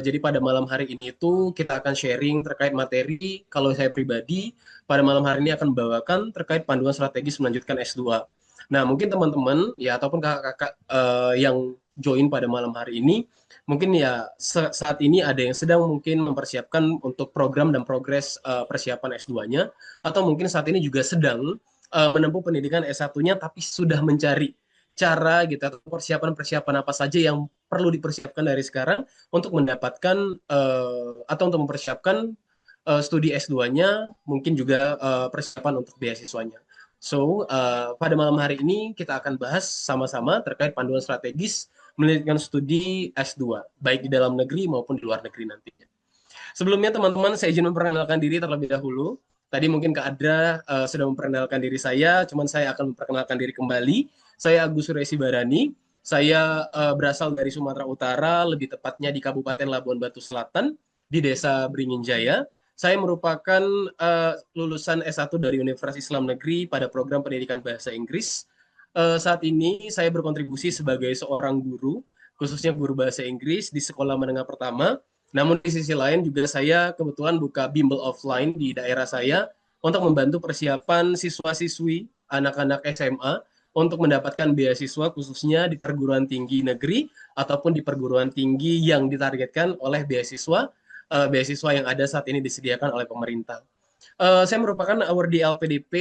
Jadi pada malam hari ini itu kita akan sharing terkait materi. Kalau saya pribadi, pada malam hari ini akan membawakan terkait panduan strategis melanjutkan S2. Nah, mungkin teman-teman ya ataupun kakak-kakak yang join pada malam hari ini, mungkin ya saat ini ada yang sedang mungkin mempersiapkan untuk program dan progres persiapan S2-nya, atau mungkin saat ini juga sedang menempuh pendidikan S1-nya tapi sudah mencari cara gitu atau persiapan-persiapan apa saja yang perlu dipersiapkan dari sekarang untuk mendapatkan atau untuk mempersiapkan studi S2-nya, mungkin juga persiapan untuk beasiswanya. So, pada malam hari ini kita akan bahas sama-sama terkait panduan strategis melanjutkan studi S2, baik di dalam negeri maupun di luar negeri nantinya. Sebelumnya teman-teman, saya izin memperkenalkan diri terlebih dahulu. Tadi mungkin Kak Adra sudah memperkenalkan diri saya, cuman saya akan memperkenalkan diri kembali. Saya Agus Suresi Barani. Saya berasal dari Sumatera Utara, lebih tepatnya di Kabupaten Labuan Batu Selatan, di Desa Beringin Jaya. Saya merupakan lulusan S1 dari Universitas Islam Negeri pada program pendidikan bahasa Inggris. Saat ini saya berkontribusi sebagai seorang guru, khususnya guru bahasa Inggris di sekolah menengah pertama. Namun di sisi lain juga saya kebetulan buka bimbel offline di daerah saya untuk membantu persiapan siswa-siswi anak-anak SMA untuk mendapatkan beasiswa khususnya di perguruan tinggi negeri ataupun di perguruan tinggi yang ditargetkan oleh beasiswa yang ada saat ini disediakan oleh pemerintah. Saya merupakan awardee LPDP,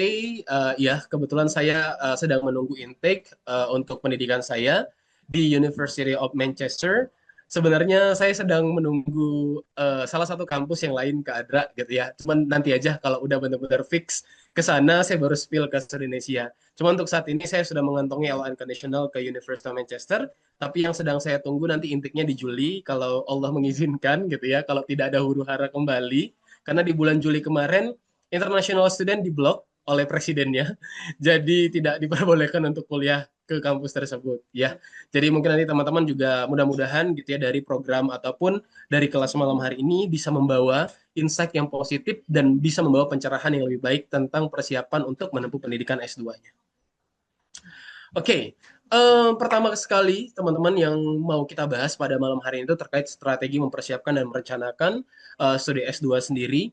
ya kebetulan saya sedang menunggu intake untuk pendidikan saya di University of Manchester. Sebenarnya saya sedang menunggu salah satu kampus yang lain ke Adra gitu ya. Cuman nanti aja kalau udah benar-benar fix ke sana saya baru spill ke Indonesia. Cuma untuk saat ini saya sudah mengantongi L Unconditional ke University of Manchester, tapi yang sedang saya tunggu nanti intiknya di Juli kalau Allah mengizinkan gitu ya, kalau tidak ada huru-hara kembali. Karena di bulan Juli kemarin international student diblok oleh presidennya, jadi tidak diperbolehkan untuk kuliah ke kampus tersebut ya. Jadi mungkin nanti teman-teman juga mudah-mudahan gitu ya dari program ataupun dari kelas malam hari ini bisa membawa insight yang positif dan bisa membawa pencerahan yang lebih baik tentang persiapan untuk menempuh pendidikan S2-nya. Oke, pertama sekali teman-teman yang mau kita bahas pada malam hari ini itu terkait strategi mempersiapkan dan merencanakan studi S2 sendiri.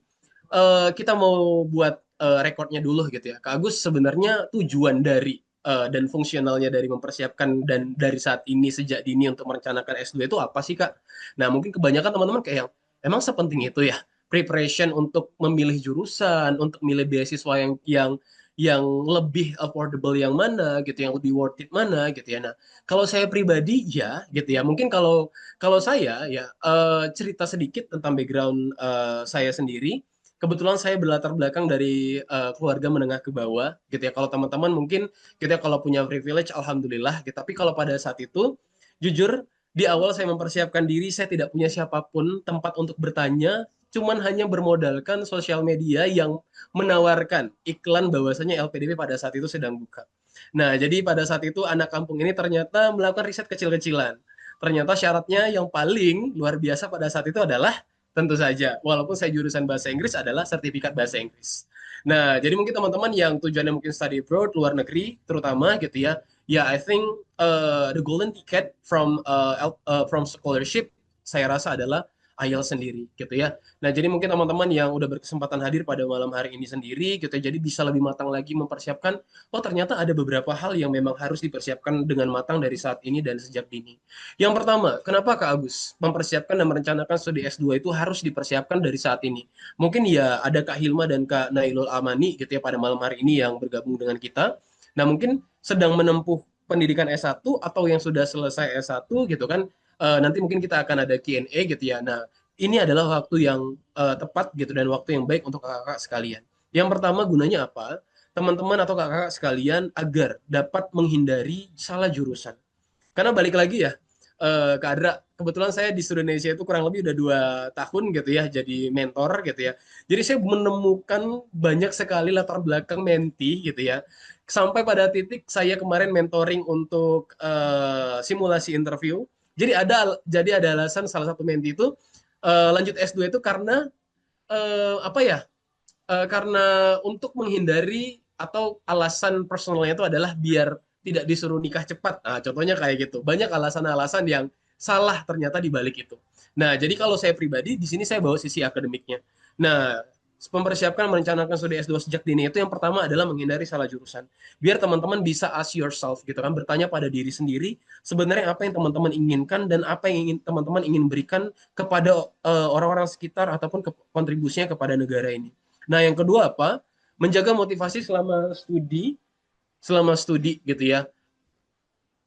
Kita mau buat rekodnya dulu gitu ya. Kak Agus, sebenarnya tujuan dari dan fungsionalnya dari mempersiapkan dan dari saat ini sejak dini untuk merencanakan S2 itu apa sih Kak? Nah mungkin kebanyakan teman-teman kayak emang sepenting itu ya preparation untuk memilih jurusan, untuk memilih beasiswa yang lebih affordable yang mana gitu, yang lebih worth it mana gitu ya. Nah, kalau saya pribadi ya gitu ya. Mungkin kalau kalau saya ya cerita sedikit tentang background saya sendiri. Kebetulan saya berlatar belakang dari keluarga menengah ke bawah gitu ya. Kalau teman-teman mungkin kita kalau punya privilege alhamdulillah gitu. Tapi kalau pada saat itu jujur di awal saya mempersiapkan diri, saya tidak punya siapapun tempat untuk bertanya, cuman hanya bermodalkan sosial media yang menawarkan iklan bahwasanya LPDP pada saat itu sedang buka. Nah, jadi pada saat itu anak kampung ini ternyata melakukan riset kecil-kecilan. Ternyata syaratnya yang paling luar biasa pada saat itu adalah tentu saja, walaupun saya jurusan bahasa Inggris adalah sertifikat bahasa Inggris. Nah, jadi mungkin teman-teman yang tujuannya mungkin study abroad, luar negeri, terutama gitu ya, ya I think the golden ticket from scholarship saya rasa adalah IELTS sendiri gitu ya. Nah, jadi mungkin teman-teman yang udah berkesempatan hadir pada malam hari ini sendiri gitu ya, jadi bisa lebih matang lagi mempersiapkan, oh ternyata ada beberapa hal yang memang harus dipersiapkan dengan matang dari saat ini dan sejak dini. Yang pertama, kenapa Kak Agus mempersiapkan dan merencanakan studi S2 itu harus dipersiapkan dari saat ini? Mungkin ya ada Kak Hilma dan Kak Nailul Amani gitu ya pada malam hari ini yang bergabung dengan kita. Nah, mungkin sedang menempuh pendidikan S1 atau yang sudah selesai S1 gitu kan, nanti mungkin kita akan ada Q&A gitu ya. Nah, ini adalah waktu yang tepat gitu dan waktu yang baik untuk kakak-kakak sekalian. Yang pertama gunanya apa? Teman-teman atau kakak-kakak sekalian agar dapat menghindari salah jurusan. Karena balik lagi ya, Kak Adra, kebetulan saya di Indonesia itu kurang lebih udah 2 tahun gitu ya, jadi mentor gitu ya. Jadi saya menemukan banyak sekali latar belakang menti gitu ya. Sampai pada titik saya kemarin mentoring untuk simulasi interview. Jadi ada alasan salah satu menti itu lanjut S2 itu karena apa ya? Karena untuk menghindari atau alasan personalnya itu adalah biar tidak disuruh nikah cepat. Nah, contohnya kayak gitu. Banyak alasan-alasan yang salah ternyata di balik itu. Nah, jadi kalau saya pribadi di sini saya bawa sisi akademiknya. Nah, mempersiapkan merencanakan studi S2 sejak dini itu yang pertama adalah menghindari salah jurusan. Biar teman-teman bisa ask yourself gitu kan, bertanya pada diri sendiri sebenarnya apa yang teman-teman inginkan dan apa yang ingin teman-teman ingin berikan kepada orang-orang sekitar ataupun kontribusinya kepada negara ini. Nah, yang kedua apa? Menjaga motivasi selama studi gitu ya,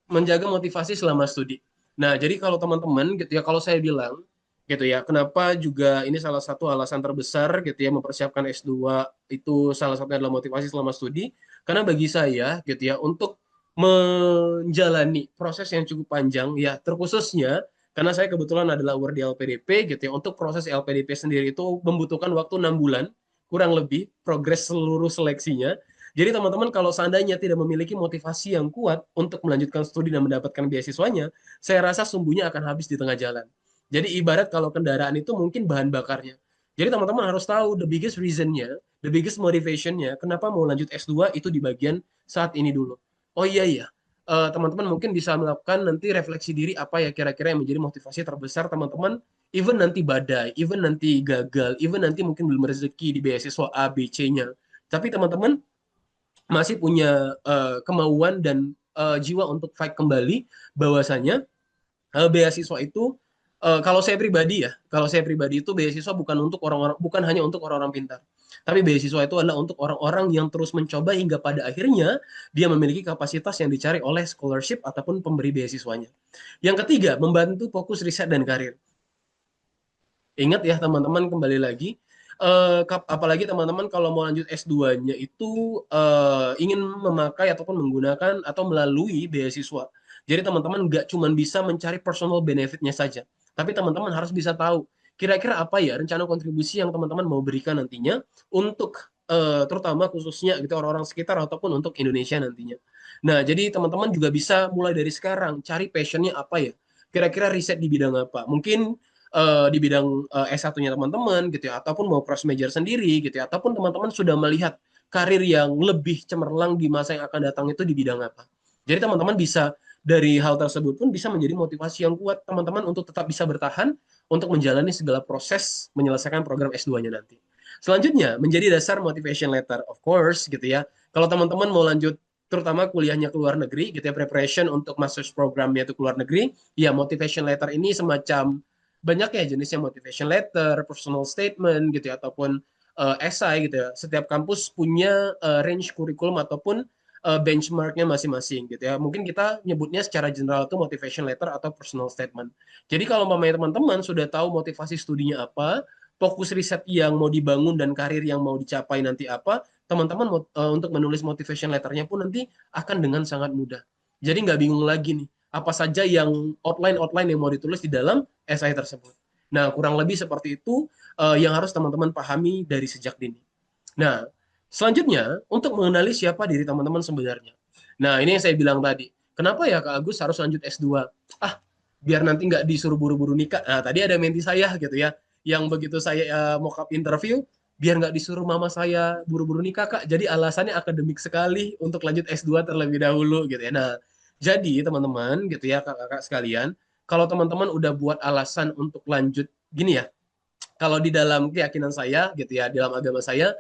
menjaga motivasi selama studi. Nah, jadi kalau teman-teman gitu ya, kalau saya bilang gitu ya, kenapa juga ini salah satu alasan terbesar gitu ya mempersiapkan S2 itu salah satunya adalah motivasi selama studi, karena bagi saya gitu ya untuk menjalani proses yang cukup panjang ya, terkhususnya karena saya kebetulan adalah award di LPDP gitu ya, untuk proses LPDP sendiri itu membutuhkan waktu 6 bulan kurang lebih progres seluruh seleksinya. Jadi teman-teman kalau seandainya tidak memiliki motivasi yang kuat untuk melanjutkan studi dan mendapatkan beasiswanya, saya rasa sumbunya akan habis di tengah jalan. Jadi ibarat kalau kendaraan itu mungkin bahan bakarnya. Jadi teman-teman harus tahu the biggest reasonnya, the biggest motivationnya, kenapa mau lanjut S2 itu di bagian saat ini dulu. Oh iya iya, teman-teman mungkin bisa melakukan nanti refleksi diri apa ya kira-kira yang menjadi motivasi terbesar teman-teman, even nanti badai, even nanti gagal, even nanti mungkin belum rezeki di beasiswa A, B, C-nya. Tapi teman-teman masih punya kemauan dan jiwa untuk fight kembali bahwasanya beasiswa itu kalau saya pribadi ya, kalau saya pribadi itu beasiswa bukan untuk orang-orang, bukan hanya untuk orang-orang pintar. Tapi beasiswa itu adalah untuk orang-orang yang terus mencoba hingga pada akhirnya dia memiliki kapasitas yang dicari oleh scholarship ataupun pemberi beasiswanya. Yang ketiga, membantu fokus riset dan karir. Ingat ya teman-teman kembali lagi, apalagi teman-teman kalau mau lanjut S2-nya itu ingin memakai ataupun menggunakan atau melalui beasiswa. Jadi teman-teman nggak cuma bisa mencari personal benefit-nya saja, tapi teman-teman harus bisa tahu kira-kira apa ya rencana kontribusi yang teman-teman mau berikan nantinya untuk terutama khususnya gitu orang-orang sekitar ataupun untuk Indonesia nantinya. Nah, jadi teman-teman juga bisa mulai dari sekarang cari passion-nya apa ya. Kira-kira riset di bidang apa? Mungkin di bidang S1-nya teman-teman gitu ya, ataupun mau cross major sendiri gitu ya, ataupun teman-teman sudah melihat karir yang lebih cemerlang di masa yang akan datang itu di bidang apa. Jadi teman-teman bisa dari hal tersebut pun bisa menjadi motivasi yang kuat teman-teman untuk tetap bisa bertahan untuk menjalani segala proses menyelesaikan program S2-nya nanti. Selanjutnya, menjadi dasar motivation letter, of course gitu ya. Kalau teman-teman mau lanjut terutama kuliahnya ke luar negeri gitu ya, preparation untuk master's programnya itu ke luar negeri, ya motivation letter ini semacam banyak ya jenisnya motivation letter, personal statement gitu ya, ataupun essay gitu ya. Setiap kampus punya range kurikulum ataupun benchmarknya masing-masing gitu ya. Mungkin kita nyebutnya secara general itu motivation letter atau personal statement. Jadi kalau mamanya teman-teman sudah tahu motivasi studinya apa, fokus riset yang mau dibangun dan karir yang mau dicapai nanti apa, teman-teman untuk menulis motivation letternya pun nanti akan dengan sangat mudah. Jadi nggak bingung lagi nih, apa saja yang outline-outline yang mau ditulis di dalam esai tersebut. Nah, kurang lebih seperti itu yang harus teman-teman pahami dari sejak dini. Nah, selanjutnya untuk mengenali siapa diri teman-teman sebenarnya. Nah, ini yang saya bilang tadi. Kenapa ya Kak Agus harus lanjut S2? Ah, biar nanti nggak disuruh buru-buru nikah. Nah, tadi ada menti saya gitu ya, yang begitu saya mock-up interview, biar nggak disuruh mama saya buru-buru nikah Kak. Jadi alasannya akademik sekali untuk lanjut S2 terlebih dahulu gitu ya. Nah, jadi teman-teman gitu ya kakak-kakak sekalian, kalau teman-teman udah buat alasan untuk lanjut gini ya, kalau di dalam keyakinan saya gitu ya, dalam agama saya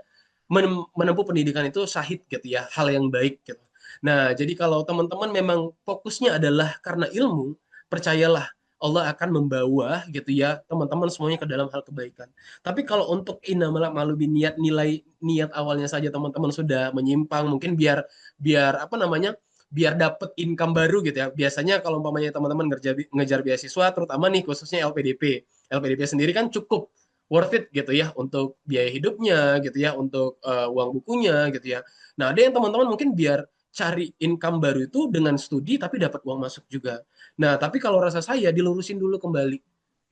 menempuh pendidikan itu syahid gitu ya, hal yang baik gitu. Nah, jadi kalau teman-teman memang fokusnya adalah karena ilmu, percayalah Allah akan membawa gitu ya teman-teman semuanya ke dalam hal kebaikan. Tapi kalau untuk inamalah malu niat nilai niat awalnya saja teman-teman sudah menyimpang, mungkin biar biar apa namanya biar dapat income baru gitu ya. Biasanya kalau umpamanya teman-teman ngejar beasiswa, terutama nih khususnya LPDP. LPDP sendiri kan cukup worth it gitu ya untuk biaya hidupnya gitu ya, untuk uang bukunya gitu ya. Nah, ada yang teman-teman mungkin biar cari income baru itu dengan studi tapi dapat uang masuk juga. Nah, tapi kalau rasa saya dilurusin dulu kembali.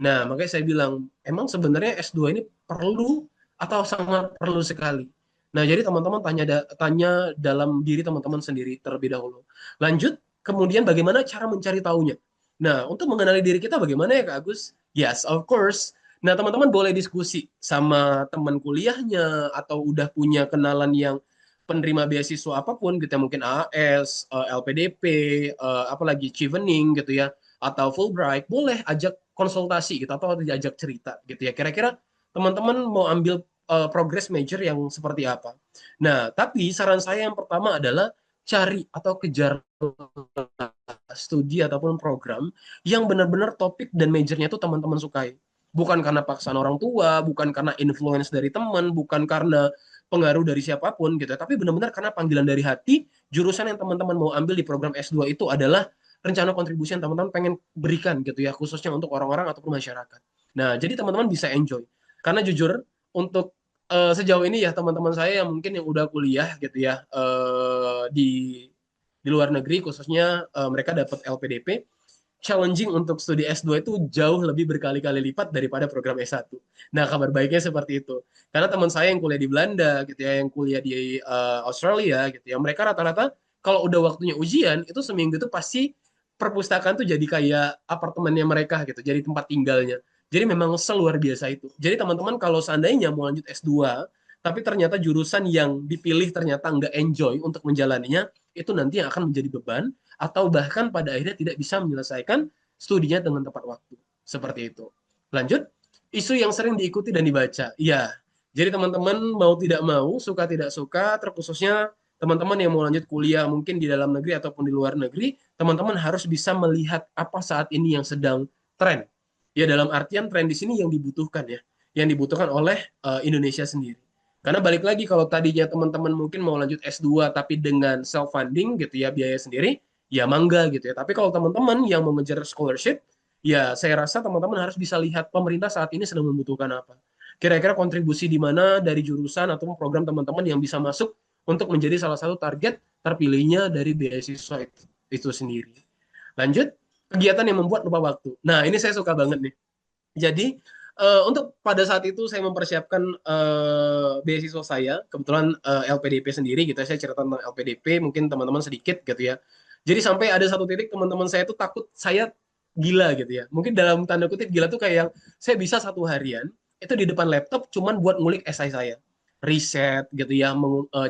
Nah, makanya saya bilang emang sebenarnya S2 ini perlu atau sangat perlu sekali. Nah, jadi teman-teman tanya dalam diri teman-teman sendiri terlebih dahulu. Lanjut, kemudian bagaimana cara mencari tahunya? Nah, untuk mengenali diri kita bagaimana ya Kak Agus? Yes, of course. Nah, teman-teman boleh diskusi sama teman kuliahnya atau udah punya kenalan yang penerima beasiswa apapun gitu ya, mungkin AAS, LPDP, apalagi Chevening gitu ya. atau Fulbright, boleh ajak konsultasi gitu atau diajak cerita gitu ya. Kira-kira teman-teman mau ambil progress major yang seperti apa. Nah, tapi saran saya yang pertama adalah cari atau kejar studi ataupun program yang benar-benar topik dan majornya itu teman-teman sukai. Bukan karena paksaan orang tua, bukan karena influence dari teman, bukan karena pengaruh dari siapapun gitu, tapi benar-benar karena panggilan dari hati, jurusan yang teman-teman mau ambil di program S2 itu adalah rencana kontribusi yang teman-teman pengen berikan gitu ya, khususnya untuk orang-orang ataupun masyarakat. Nah, jadi teman-teman bisa enjoy. Karena jujur, untuk sejauh ini ya teman-teman saya yang mungkin yang udah kuliah gitu ya, di luar negeri khususnya mereka dapat LPDP, challenging untuk studi S2 itu jauh lebih berkali-kali lipat daripada program S1. Nah, kabar baiknya seperti itu. Karena teman saya yang kuliah di Belanda gitu ya, yang kuliah di Australia gitu ya, mereka rata-rata kalau udah waktunya ujian itu seminggu itu pasti perpustakaan tuh jadi kayak apartemennya mereka gitu, jadi tempat tinggalnya. Jadi memang seluar biasa itu. Jadi teman-teman kalau seandainya mau lanjut S2, tapi ternyata jurusan yang dipilih ternyata nggak enjoy untuk menjalaninya, itu nanti yang akan menjadi beban atau bahkan pada akhirnya tidak bisa menyelesaikan studinya dengan tepat waktu. Seperti itu. Lanjut, isu yang sering diikuti dan dibaca. Ya, jadi teman-teman mau tidak mau, suka tidak suka, terkhususnya teman-teman yang mau lanjut kuliah mungkin di dalam negeri ataupun di luar negeri, teman-teman harus bisa melihat apa saat ini yang sedang tren. Ya, dalam artian tren di sini yang dibutuhkan ya, yang dibutuhkan oleh Indonesia sendiri. Karena balik lagi kalau tadinya teman-teman mungkin mau lanjut S2 tapi dengan self funding gitu ya, biaya sendiri, ya mangga gitu ya. Tapi kalau teman-teman yang mau mengejar scholarship, ya saya rasa teman-teman harus bisa lihat pemerintah saat ini sedang membutuhkan apa. Kira-kira kontribusi di mana dari jurusan atau program teman-teman yang bisa masuk untuk menjadi salah satu target terpilihnya dari beasiswa itu sendiri. Lanjut, kegiatan yang membuat lupa waktu. Nah, ini saya suka banget nih. Jadi untuk pada saat itu saya mempersiapkan beasiswa saya, kebetulan LPDP sendiri gitu ya, saya cerita tentang LPDP, mungkin teman-teman sedikit gitu ya. Jadi sampai ada satu titik teman-teman saya itu takut saya gila gitu ya. Mungkin dalam tanda kutip gila tuh kayak yang saya bisa satu harian itu di depan laptop cuman buat ngulik esai saya. Riset gitu ya,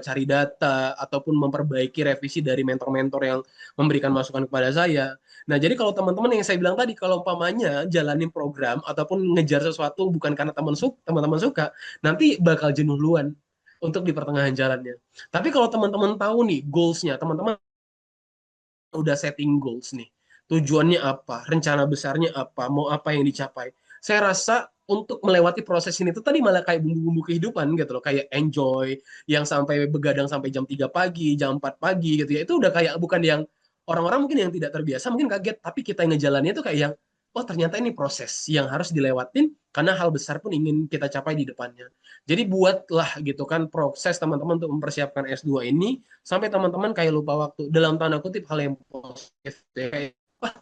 cari data ataupun memperbaiki revisi dari mentor-mentor yang memberikan masukan kepada saya. Nah, jadi kalau teman-teman yang saya bilang tadi, kalau umpamanya jalanin program ataupun ngejar sesuatu bukan karena teman-teman suka, nanti bakal jenuh duluan untuk di pertengahan jalannya. Tapi kalau teman-teman tahu nih goals-nya, teman-teman udah setting goals nih. Tujuannya apa, rencana besarnya apa, mau apa yang dicapai. Saya rasa untuk melewati proses ini tuh tadi malah kayak bumbu-bumbu kehidupan gitu loh, kayak enjoy yang sampai begadang sampai jam 3 pagi, jam 4 pagi gitu ya. Itu udah kayak bukan yang orang-orang mungkin yang tidak terbiasa mungkin kaget, tapi kita yang ngejalannya tuh kayak yang oh ternyata ini proses yang harus dilewatin karena hal besar pun ingin kita capai di depannya. Jadi buatlah gitu kan proses teman-teman untuk mempersiapkan S2 ini sampai teman-teman kayak lupa waktu dalam tanda kutip hal yang positif ya. Kayak wah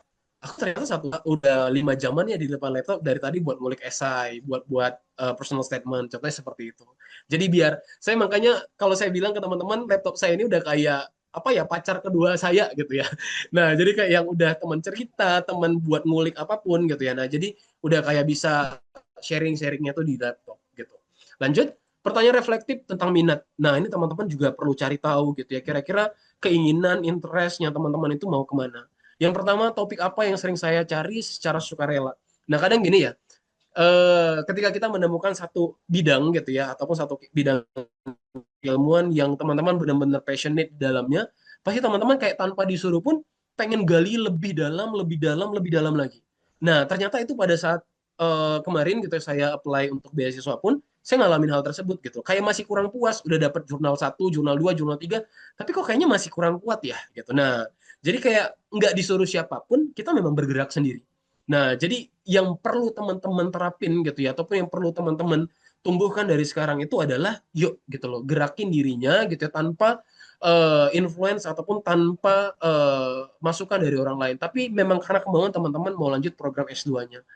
aku ternyata udah 5 jaman ya di depan laptop dari tadi buat ngulik esai buat buat personal statement contohnya seperti itu. Jadi biar saya makanya kalau saya bilang ke teman-teman laptop saya ini udah kayak apa ya pacar kedua saya gitu ya. Nah jadi kayak yang udah teman cerita, teman buat ngulik apapun gitu ya. Nah jadi udah kayak bisa sharing-sharingnya tuh di laptop gitu. Lanjut, pertanyaan reflektif tentang minat. Nah, ini teman-teman juga perlu cari tahu gitu ya. Kira-kira keinginan, interestnya teman-teman itu mau kemana. Yang pertama, topik apa yang sering saya cari secara sukarela. Nah, kadang gini ya, ketika kita menemukan satu bidang gitu ya, ataupun satu bidang ilmuwan yang teman-teman benar-benar passionate di dalamnya, pasti teman-teman kayak tanpa disuruh pun pengen gali lebih dalam, lebih dalam, lebih dalam lagi. Nah, ternyata itu pada saat kemarin gitu saya apply untuk beasiswa pun saya ngalamin hal tersebut gitu. Kayak masih kurang puas, udah dapat jurnal 1, jurnal 2, jurnal 3, tapi kok kayaknya masih kurang kuat ya gitu. Nah, jadi kayak nggak disuruh siapapun, kita memang bergerak sendiri. Nah, jadi yang perlu teman-teman terapin gitu ya, ataupun yang perlu teman-teman tumbuhkan dari sekarang itu adalah yuk gitu loh, gerakin dirinya gitu ya, tanpa influence ataupun tanpa masukan dari orang lain. Tapi memang karena kemauan teman-teman mau lanjut program S2-nya.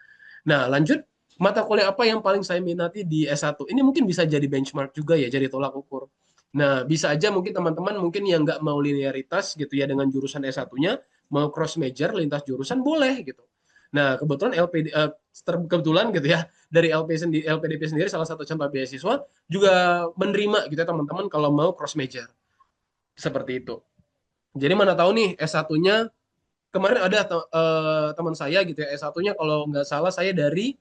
Nah, lanjut mata kuliah apa yang paling saya minati di S1? Ini mungkin bisa jadi benchmark juga ya, jadi tolak ukur. Nah, bisa aja mungkin teman-teman mungkin yang nggak mau linearitas gitu ya dengan jurusan S1-nya, mau cross major lintas jurusan boleh gitu. Nah, kebetulan kebetulan gitu ya dari LPDP sendiri salah satu contoh beasiswa juga menerima gitu ya teman-teman kalau mau cross major seperti itu. Jadi mana tahu nih S1-nya kemarin ada teman saya gitu ya, S1-nya kalau nggak salah saya dari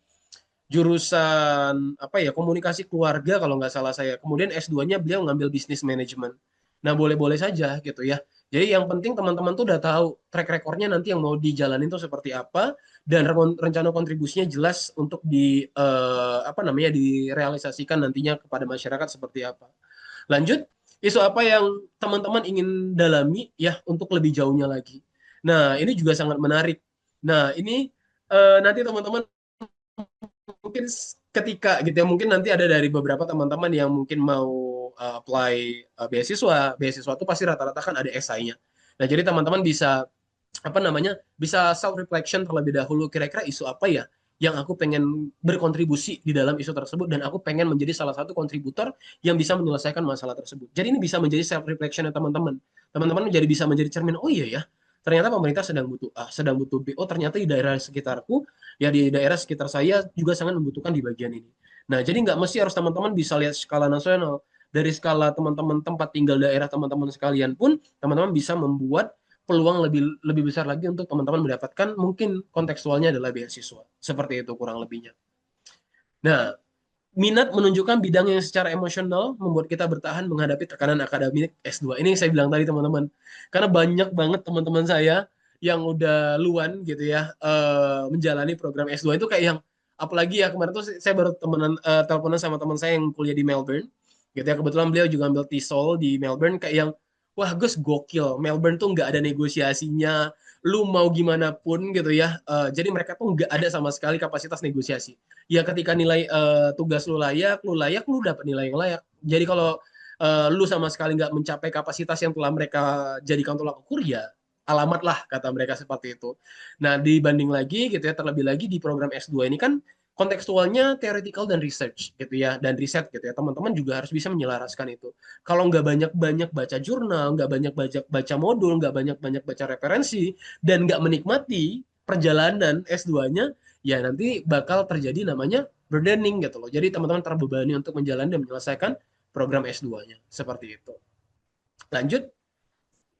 jurusan apa ya, komunikasi keluarga kalau nggak salah saya. Kemudian S2-nya beliau ngambil bisnis manajemen. Nah, boleh-boleh saja gitu ya. Jadi yang penting teman-teman tuh udah tahu track recordnya nanti yang mau dijalanin tuh seperti apa, dan rencana kontribusinya jelas untuk apa namanya, direalisasikan nantinya kepada masyarakat seperti apa. Lanjut, isu apa yang teman-teman ingin dalami ya untuk lebih jauhnya lagi. Nah, ini juga sangat menarik. Nah, ini nanti teman-teman mungkin ketika gitu ya, mungkin nanti ada dari beberapa teman-teman yang mungkin mau apply beasiswa. Beasiswa itu pasti rata-rata kan ada esainya. Nah, jadi teman-teman bisa apa namanya, bisa self reflection terlebih dahulu, kira-kira isu apa ya yang aku pengen berkontribusi di dalam isu tersebut, dan aku pengen menjadi salah satu kontributor yang bisa menyelesaikan masalah tersebut. Jadi ini bisa menjadi self reflection teman-teman. Teman-teman jadi bisa menjadi cermin, oh iya ya, ternyata pemerintah sedang butuh A, sedang butuh B. Oh, ternyata di daerah sekitarku, ya di daerah sekitar saya juga sangat membutuhkan di bagian ini. Nah, jadi nggak mesti harus teman-teman bisa lihat skala nasional. Dari skala teman-teman tempat tinggal daerah teman-teman sekalian pun, teman-teman bisa membuat peluang lebih lebih besar lagi untuk teman-teman mendapatkan, mungkin kontekstualnya adalah beasiswa. Seperti itu kurang lebihnya. Nah, minat menunjukkan bidang yang secara emosional membuat kita bertahan menghadapi tekanan akademik S2. Ini yang saya bilang tadi teman-teman. Karena banyak banget teman-teman saya yang udah luan gitu ya, menjalani program S2 itu kayak yang, apalagi ya kemarin tuh saya baru teleponan sama teman saya yang kuliah di Melbourne gitu ya, kebetulan beliau juga ambil TESOL di Melbourne, kayak yang, wah Gus gokil, Melbourne tuh nggak ada negosiasinya, lu mau gimana pun gitu ya. Jadi mereka tuh nggak ada sama sekali kapasitas negosiasi. Ya ketika nilai tugas lu layak, lu dapat nilai yang layak. Jadi kalau lu sama sekali nggak mencapai kapasitas yang telah mereka jadikan tolak ukur, ya alamat lah kata mereka seperti itu. Nah, dibanding lagi gitu ya, terlebih lagi di program S2 ini kan kontekstualnya theoretical dan research gitu ya, dan riset gitu ya. Teman-teman juga harus bisa menyelaraskan itu. Kalau nggak banyak-banyak baca jurnal, nggak banyak baca modul, nggak banyak-banyak baca referensi, dan nggak menikmati perjalanan S2-nya, ya nanti bakal terjadi namanya burdening gitu loh. Jadi teman-teman terbebani untuk menjalani dan menyelesaikan program S2-nya. Seperti itu. Lanjut,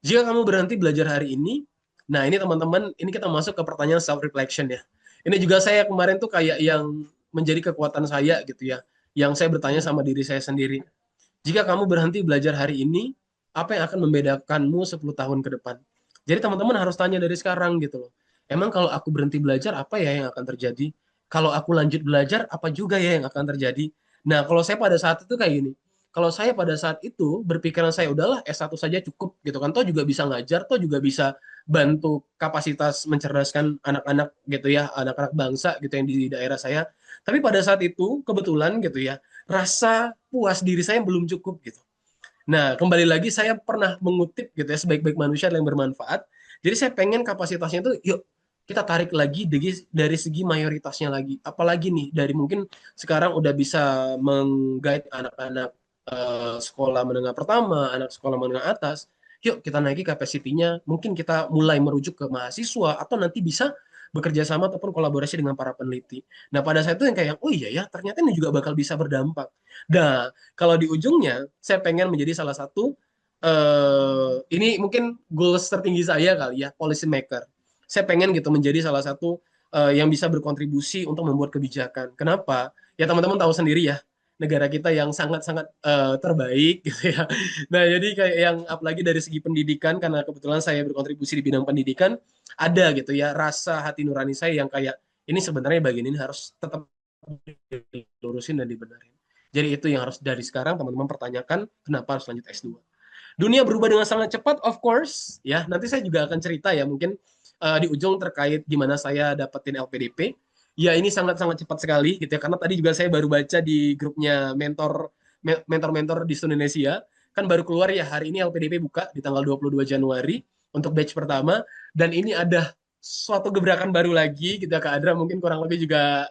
jika kamu berhenti belajar hari ini, nah ini teman-teman, ini kita masuk ke pertanyaan self reflection ya. Ini juga saya kemarin tuh kayak yang menjadi kekuatan saya gitu ya. Yang saya bertanya sama diri saya sendiri. Jika kamu berhenti belajar hari ini, apa yang akan membedakanmu 10 tahun ke depan? Jadi teman-teman harus tanya dari sekarang gitu loh. Emang kalau aku berhenti belajar, apa ya yang akan terjadi? Kalau aku lanjut belajar, apa juga ya yang akan terjadi? Nah, kalau saya pada saat itu kayak gini. Kalau saya pada saat itu berpikiran saya, udahlah S1 saja cukup gitu kan. Toh juga bisa ngajar, toh juga bisa bantu kapasitas mencerdaskan anak-anak gitu ya, anak-anak bangsa gitu yang di daerah saya. Tapi pada saat itu kebetulan gitu ya, rasa puas diri saya belum cukup gitu. Nah, kembali lagi saya pernah mengutip gitu ya, sebaik-baik manusia yang bermanfaat. Jadi saya pengen kapasitasnya itu, yuk kita tarik lagi dari segi mayoritasnya lagi. Apalagi nih, dari mungkin sekarang udah bisa menggait anak-anak sekolah menengah pertama, anak sekolah menengah atas. Yuk kita naiki kapasitinya, mungkin kita mulai merujuk ke mahasiswa, atau nanti bisa bekerja sama ataupun kolaborasi dengan para peneliti. Nah, pada saat itu yang kayak, oh iya ya, ternyata ini juga bakal bisa berdampak. Nah, kalau di ujungnya, saya pengen menjadi salah satu, ini mungkin goals tertinggi saya kali ya, policy maker. Saya pengen gitu menjadi salah satu yang bisa berkontribusi untuk membuat kebijakan. Kenapa? Ya teman-teman tahu sendiri ya, negara kita yang sangat-sangat terbaik gitu ya. Nah, jadi kayak yang apalagi dari segi pendidikan, karena kebetulan saya berkontribusi di bidang pendidikan, ada gitu ya rasa hati nurani saya yang kayak, ini sebenarnya bagian ini harus tetap dilurusin dan dibenarin. Jadi itu yang harus dari sekarang teman-teman pertanyakan, kenapa harus lanjut S2. Dunia berubah dengan sangat cepat, of course. Ya, nanti saya juga akan cerita ya, mungkin di ujung terkait gimana saya dapetin LPDP. Ya, ini sangat-sangat cepat sekali gitu ya, karena tadi juga saya baru baca di grupnya mentor-mentor di Indonesia, kan baru keluar ya hari ini LPDP buka di tanggal 22 Januari untuk batch pertama, dan ini ada suatu gebrakan baru lagi gitu ya, Kak Adra mungkin kurang lebih juga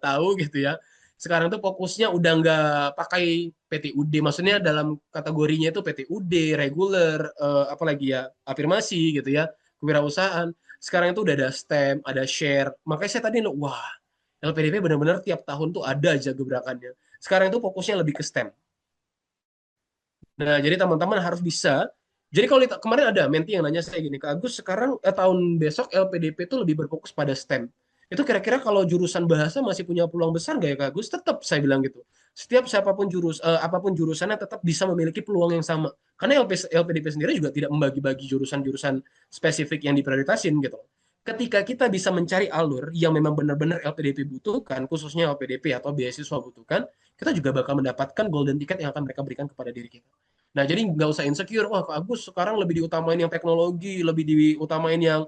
tahu gitu ya. Sekarang tuh fokusnya udah nggak pakai PTUD, maksudnya dalam kategorinya itu PTUD, reguler, apalagi ya, afirmasi gitu ya, kewirausahaan. Sekarang itu udah ada STEM, ada share. Makanya saya tadi, wah, LPDP benar-benar tiap tahun tuh ada aja gebrakannya. Sekarang itu fokusnya lebih ke STEM. Nah, jadi teman-teman harus bisa Jadi kalau kemarin ada menti yang nanya saya gini, Kak Agus, sekarang tahun besok LPDP itu lebih berfokus pada STEM. Itu kira-kira kalau jurusan bahasa masih punya peluang besar nggak ya Kak Agus? Tetap saya bilang gitu. Setiap siapapun apapun jurusannya tetap bisa memiliki peluang yang sama. Karena LPDP sendiri juga tidak membagi-bagi jurusan-jurusan spesifik yang diprioritasin gitu. Ketika kita bisa mencari alur yang memang benar-benar LPDP butuhkan, khususnya LPDP atau beasiswa butuhkan, kita juga bakal mendapatkan golden ticket yang akan mereka berikan kepada diri kita. Nah, jadi nggak usah insecure. Wah, Kak Agus sekarang lebih diutamain yang teknologi, lebih diutamain yang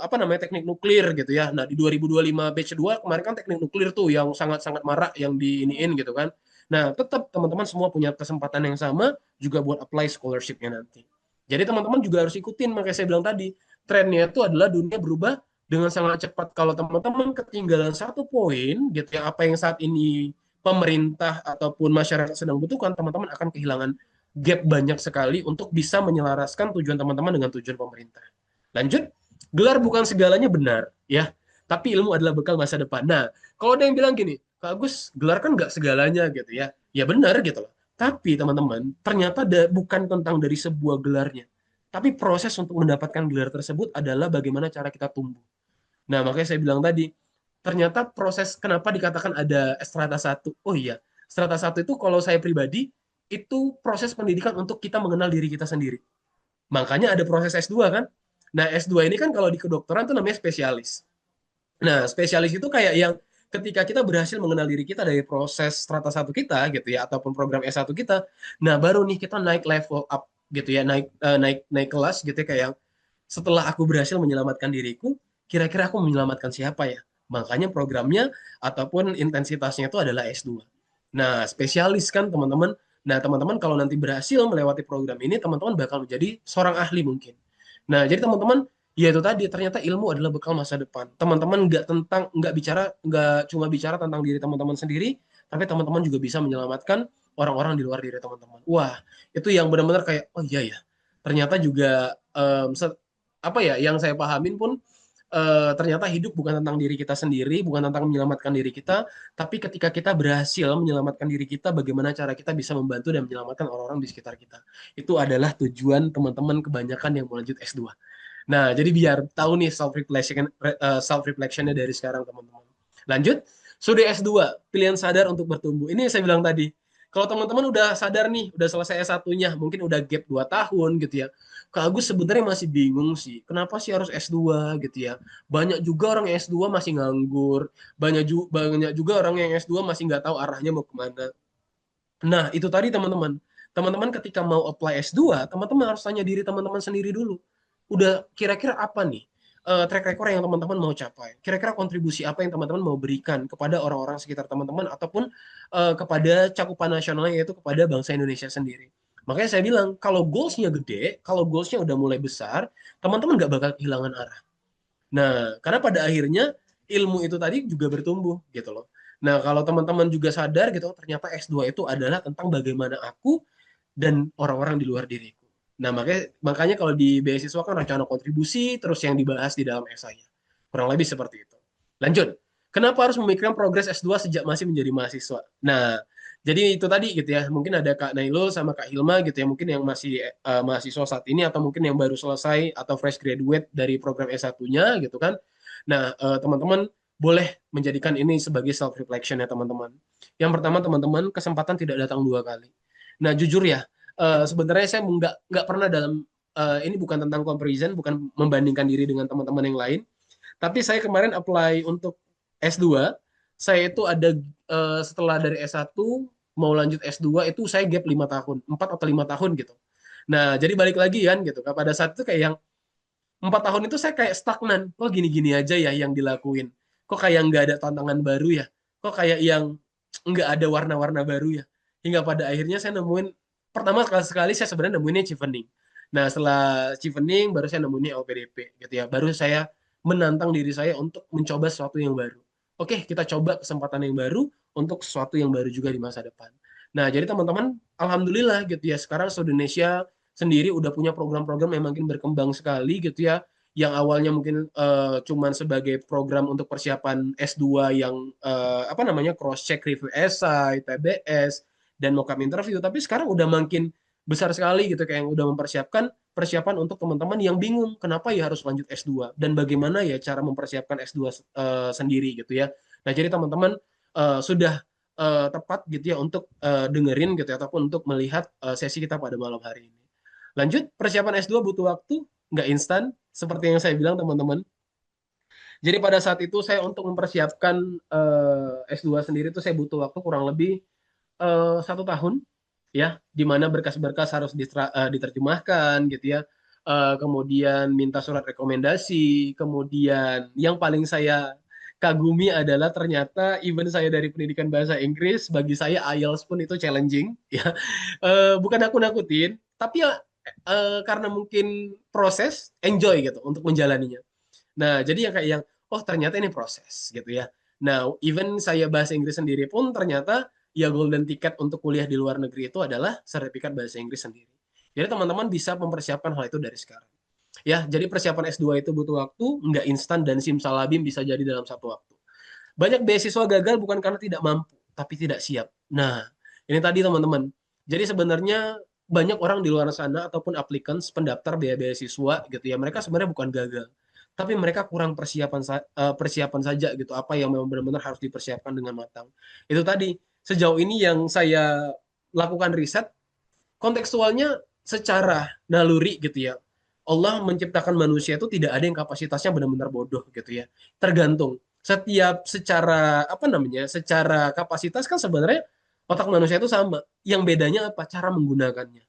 apa namanya teknik nuklir gitu ya. Nah, di 2025 batch 2 kemarin kan teknik nuklir tuh yang sangat-sangat marak yang diiniin gitu kan. Nah, tetap teman-teman semua punya kesempatan yang sama juga buat apply scholarship-nya nanti. Jadi teman-teman juga harus ikutin, makanya saya bilang tadi, trennya itu adalah dunia berubah dengan sangat cepat. Kalau teman-teman ketinggalan satu poin gitu ya, apa yang saat ini pemerintah ataupun masyarakat sedang butuhkan, teman-teman akan kehilangan gap banyak sekali untuk bisa menyelaraskan tujuan teman-teman dengan tujuan pemerintah. Lanjut, gelar bukan segalanya benar, ya. Tapi ilmu adalah bekal masa depan. Nah, kalau ada yang bilang gini, Kak Agus, gelar kan nggak segalanya gitu ya. Ya benar gitu loh. Tapi teman-teman, ternyata bukan tentang dari sebuah gelarnya. Tapi proses untuk mendapatkan gelar tersebut adalah bagaimana cara kita tumbuh. Nah, makanya saya bilang tadi, ternyata proses kenapa dikatakan ada strata satu. Oh iya, strata satu itu kalau saya pribadi, itu proses pendidikan untuk kita mengenal diri kita sendiri. Makanya ada proses S2 kan. Nah, S2 ini kan kalau di kedokteran tuh namanya spesialis. Nah, spesialis itu kayak yang ketika kita berhasil mengenal diri kita dari proses strata satu kita gitu ya, ataupun program S1 kita, nah baru nih kita naik level up gitu ya, naik naik kelas gitu ya, kayak yang setelah aku berhasil menyelamatkan diriku, kira-kira aku menyelamatkan siapa ya? Makanya programnya ataupun intensitasnya itu adalah S2. Nah, spesialis kan teman-teman. Nah, teman-teman kalau nanti berhasil melewati program ini, teman-teman bakal menjadi seorang ahli mungkin. Nah, jadi teman-teman, ya itu tadi, ternyata ilmu adalah bekal masa depan. Teman-teman nggak cuma bicara tentang diri teman-teman sendiri, tapi teman-teman juga bisa menyelamatkan orang-orang di luar diri teman-teman. Wah, itu yang benar-benar kayak, oh iya ya, ternyata juga apa ya yang saya pahamin pun ternyata hidup bukan tentang diri kita sendiri, bukan tentang menyelamatkan diri kita, tapi ketika kita berhasil menyelamatkan diri kita, bagaimana cara kita bisa membantu dan menyelamatkan orang-orang di sekitar kita. Itu adalah tujuan teman-teman kebanyakan yang mau lanjut S2. Nah, jadi biar tahu nih self reflectionnya dari sekarang teman-teman. Lanjut, sudah S2, pilihan sadar untuk bertumbuh. Ini yang saya bilang tadi. Kalau teman-teman udah sadar nih, udah selesai S1-nya, mungkin udah gap 2 tahun gitu ya. Kak Agus sebenarnya masih bingung sih, kenapa sih harus S2 gitu ya. Banyak juga orang yang S2 masih nganggur, banyak juga orang yang S2 masih nggak tahu arahnya mau kemana. Nah, itu tadi teman-teman. Teman-teman ketika mau apply S2, teman-teman harus tanya diri teman-teman sendiri dulu. Udah kira-kira apa nih track record yang teman-teman mau capai? Kira-kira kontribusi apa yang teman-teman mau berikan kepada orang-orang sekitar teman-teman ataupun kepada cakupan nasionalnya yaitu kepada bangsa Indonesia sendiri. Makanya saya bilang, kalau goals-nya gede, kalau goals-nya udah mulai besar, teman-teman nggak bakal kehilangan arah. Nah, karena pada akhirnya ilmu itu tadi juga bertumbuh gitu loh. Nah, kalau teman-teman juga sadar gitu, oh, ternyata S2 itu adalah tentang bagaimana aku dan orang-orang di luar diriku. Nah, makanya kalau di beasiswa kan rencana kontribusi terus yang dibahas di dalam esainya. Kurang lebih seperti itu. Lanjut. Kenapa harus memikirkan progres S2 sejak masih menjadi mahasiswa? Nah, jadi itu tadi gitu ya. Mungkin ada Kak Nailul sama Kak Hilma gitu ya. Mungkin yang masih mahasiswa saat ini atau mungkin yang baru selesai atau fresh graduate dari program S1-nya gitu kan. Nah, teman-teman boleh menjadikan ini sebagai self reflection ya teman-teman. Yang pertama teman-teman, kesempatan tidak datang dua kali. Nah, jujur ya, sebenarnya saya nggak pernah dalam ini bukan tentang comparison, bukan membandingkan diri dengan teman-teman yang lain. Tapi saya kemarin apply untuk S2, saya itu ada setelah dari S1 mau lanjut S2 itu saya gap 5 tahun, 4 atau 5 tahun gitu. Nah, jadi balik lagi kan gitu. Pada saat itu kayak yang 4 tahun itu saya kayak stagnan. Kok gini-gini aja ya yang dilakuin. Kok kayak nggak ada tantangan baru ya. Kok kayak yang nggak ada warna-warna baru ya. Hingga pada akhirnya saya nemuin, pertama sekali saya sebenarnya nemuinnya Chevening. Nah setelah Chevening baru saya nemuin LPDP gitu ya. Baru saya menantang diri saya untuk mencoba sesuatu yang baru. Oke, kita coba kesempatan yang baru untuk sesuatu yang baru juga di masa depan. Nah, jadi teman-teman, alhamdulillah gitu ya, sekarang seluruh Indonesia sendiri udah punya program-program yang makin berkembang sekali gitu ya, yang awalnya mungkin cuman sebagai program untuk persiapan S2 yang apa namanya cross check review esai, TBS dan mock up interview, tapi sekarang udah makin besar sekali gitu, kayak yang udah mempersiapkan persiapan untuk teman-teman yang bingung kenapa ya harus lanjut S2 dan bagaimana ya cara mempersiapkan S2 sendiri gitu ya. Nah, jadi teman-teman sudah tepat gitu ya untuk dengerin gitu ya, ataupun untuk melihat sesi kita pada malam hari ini. Lanjut, persiapan S2 butuh waktu, nggak instan, seperti yang saya bilang teman-teman. Jadi pada saat itu saya untuk mempersiapkan S2 sendiri itu saya butuh waktu kurang lebih 1 tahun, ya, di mana berkas-berkas harus diterjemahkan gitu ya. Kemudian minta surat rekomendasi, kemudian yang paling saya kagumi adalah ternyata even saya dari pendidikan bahasa Inggris, bagi saya IELTS pun itu challenging ya. Bukan aku nakutin, tapi ya karena mungkin proses enjoy gitu untuk menjalaninya. Nah, jadi yang kayak yang, oh ternyata ini proses gitu ya. Nah, even saya bahasa Inggris sendiri pun ternyata ya golden ticket untuk kuliah di luar negeri itu adalah sertifikat bahasa Inggris sendiri. Jadi teman-teman bisa mempersiapkan hal itu dari sekarang. Ya, jadi persiapan S2 itu butuh waktu, nggak instan dan simsalabim bisa jadi dalam 1 waktu. Banyak beasiswa gagal bukan karena tidak mampu, tapi tidak siap. Nah, ini tadi teman-teman. Jadi sebenarnya banyak orang di luar sana ataupun applicants, pendaftar beasiswa gitu ya, mereka sebenarnya bukan gagal, tapi mereka kurang persiapan saja gitu, apa yang memang benar-benar harus dipersiapkan dengan matang. Itu tadi, sejauh ini yang saya lakukan riset, kontekstualnya secara naluri gitu ya. Allah menciptakan manusia itu tidak ada yang kapasitasnya benar-benar bodoh gitu ya. Tergantung. Setiap secara apa namanya? Secara kapasitas kan sebenarnya otak manusia itu sama. Yang bedanya apa? Cara menggunakannya.